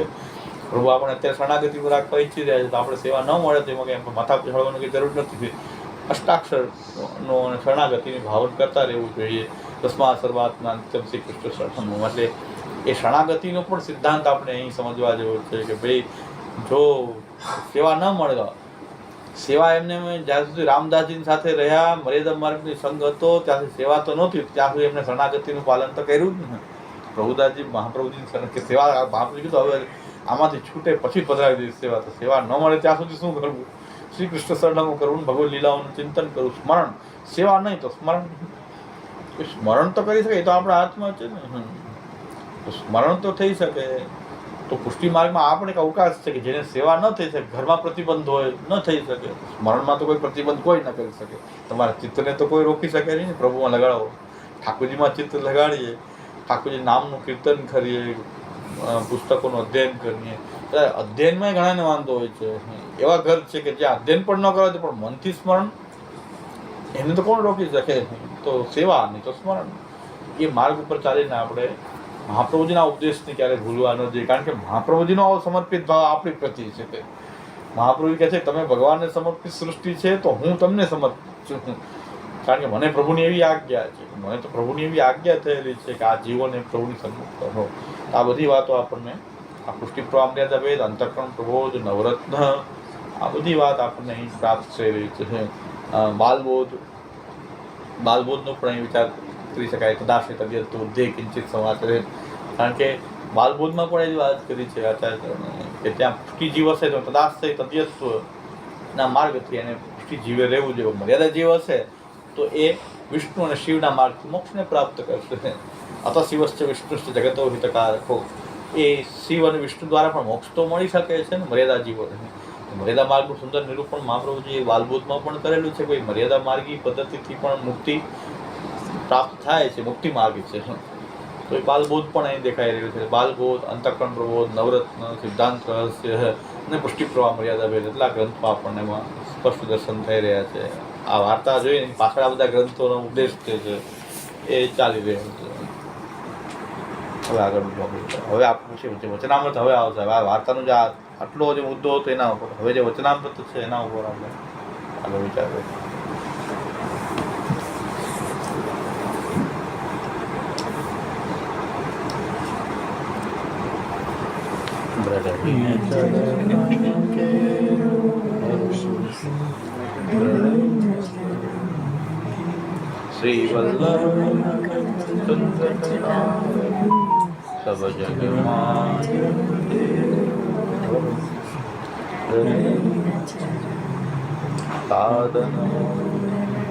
Speaker 2: પ્રભુ આપણે અત્યારે શરણાગતિ રાખવા ઈચ્છી રહ્યા છે તો આપણે સેવા ન મળે તો એમાં કંઈ માથા ચડાવવાની કંઈ જરૂર નથી. અષ્ટાક્ષરનો અને શરણાગતિની ભાવન કરતા રહેવું જોઈએ. તસ્માત સર્વાત્મા નિત્યમ શ્રી કૃષ્ણ શરણમ. એટલે એ શરણાગતિનો પણ સિદ્ધાંત આપણે અહીં સમજવા જેવો છે કે ભાઈ જો સેવા ન મળે, સેવા એમને જ્યાં સુધી રામદાસજીની સાથે રહ્યા, મર્યાદા માર્ગની સંગ હતો ત્યાં સુધી સેવા તો નહોતી, ત્યાં સુધી એમને શરણાગતિનું પાલન તો કર્યું જ ને. પ્રભુદાસજી મહાપ્રભુજીની કે સેવા મહાપ્રભુજી કીધું હવે આમાંથી છૂટે પછી પધરાવી દઈશ સેવા. તો સેવા ન મળે ત્યાં સુધી શું કરવું? શ્રી કૃષ્ણ શરણમ કરવું, ભગવદ લીલાઓનું ચિંતન કરવું, સ્મરણ. સેવા નહીં તો સ્મરણ. સ્મરણ તો કરી શકે, એ તો આપણા હાથમાં છે ને. સ્મરણ તો થઈ શકે. તો પુષ્ટિ માર્ગમાં આપણે એક અવકાશ છે કે જેને સેવા ન થઈ શકે, ઘરમાં પ્રતિબંધ હોય, ન થઈ શકે. સ્મરણમાં તો કોઈ પ્રતિબંધ કોઈ ન કરી શકે. તમારા ચિત્તને તો કોઈ રોકી શકે નહીં ને. પ્રભુમાં લગાડો, ઠાકોરજીમાં ચિત્ત લગાડીએ, ઠાકોરજી નામનું કીર્તન કરીએ, પુસ્તકોનું અધ્યયન કરીએ. અધ્યયનમાં ઘણાને વાંધો હોય છે. એવા ઘર છે કે જ્યાં અધ્યયન પણ ન કરે પણ મનથી સ્મરણ, એને તો કોણ રોકી શકે? તો સેવા નહીં તો સ્મરણ. એ માર્ગ ઉપર ચાલીને આપણે મહાપ્રભુજીના ઉપદેશને ક્યારેય ભૂલવા ન જોઈએ. કારણ કે મહાપ્રભુજીનો સમર્પિત ભાવ આપણી પ્રત્યે છે. કે મહાપ્રભુ કહે છે તમે ભગવાનને સમર્પિત સૃષ્ટિ છે તો હું તમને સમર્પિત છું. કારણ કે મને પ્રભુની એવી આજ્ઞા છે, મને તો પ્રભુની એવી આજ્ઞા થયેલી છે કે આ જીવોને પ્રભુની સન્મુખ કરો. આ બધી વાતો આપણને આ પુષ્ટિ પ્રવાહ ભેદ, અંતઃકરણ પ્રબોધ, નવરત્ન, આ બધી વાત આપણને અહીં પ્રાપ્ત થઈ રહી છે. બાલબોધનો પણ અહીં વિચાર કરી શકાય. કદાચ તબિયત તો ઉદ્ધે કિંચિત સમાચારે. કારણ કે બાલબોધમાં પણ એવી વાત કરી છે આચાર્ય કે ત્યાં પુષ્ટિ જીવ હશે તો કદાચ તબિયતના માર્ગથી એને પુષ્ટિ જીવે રહેવું જોઈએ. મર્યાદા જીવ હશે તો એ વિષ્ણુ અને શિવના માર્ગથી મોક્ષને પ્રાપ્ત કરશે. અત શિવશ્ચ વિષ્ણુશ્ચ જગતો હિતકારકો. એ શિવ અને વિષ્ણુ દ્વારા પણ મોક્ષ તો મળી શકે છે ને મર્યાદા જીવોને. મર્યાદા માર્ગનું સુંદર નિરૂપણ મહાપ્રભુજીએ બાલબોધમાં પણ કરેલું છે. કોઈ મર્યાદા માર્ગી પદ્ધતિથી પણ મુક્તિ પ્રાપ્ત થાય છે, મુક્તિ માર્ગ છે. તો એ બાલબોધ પણ અહીં દેખાઈ રહ્યું છે. બાલબોધ, અંતઃકરણ પ્રબોધ, નવરત્ન, સિદ્ધાંત રહસ્ય અને પુષ્ટિ પ્રવાહ મર્યાદા ભેદ, એટલા ગ્રંથો આપણને એમાં સ્પષ્ટ દર્શન થઈ રહ્યા છે. આ વાર્તા જોઈને પાછળ આ બધા ગ્રંથોનો ઉદ્દેશ છે એ ચાલી રહ્યો છે. હવે આગળ હવે આપણે છે વચનામૃત હવે આવશે. હવે આ વાર્તાનો જે આટલો જે મુદ્દો હતો એના ઉપર, હવે જે વચનામૃત છે એના ઉપર આપણે આગળ વિચાર કરીએ. શ્રી વલ્લભ સબ જગમાં સાધન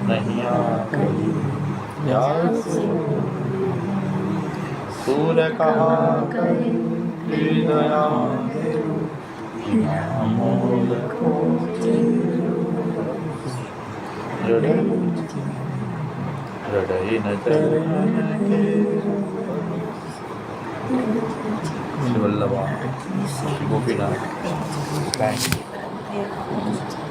Speaker 2: નહીં સૂર કહા દયા હૃદય નજર શ્રી વલ્લભા શ્રી ગોપીનાથ કાંઈ
Speaker 3: એ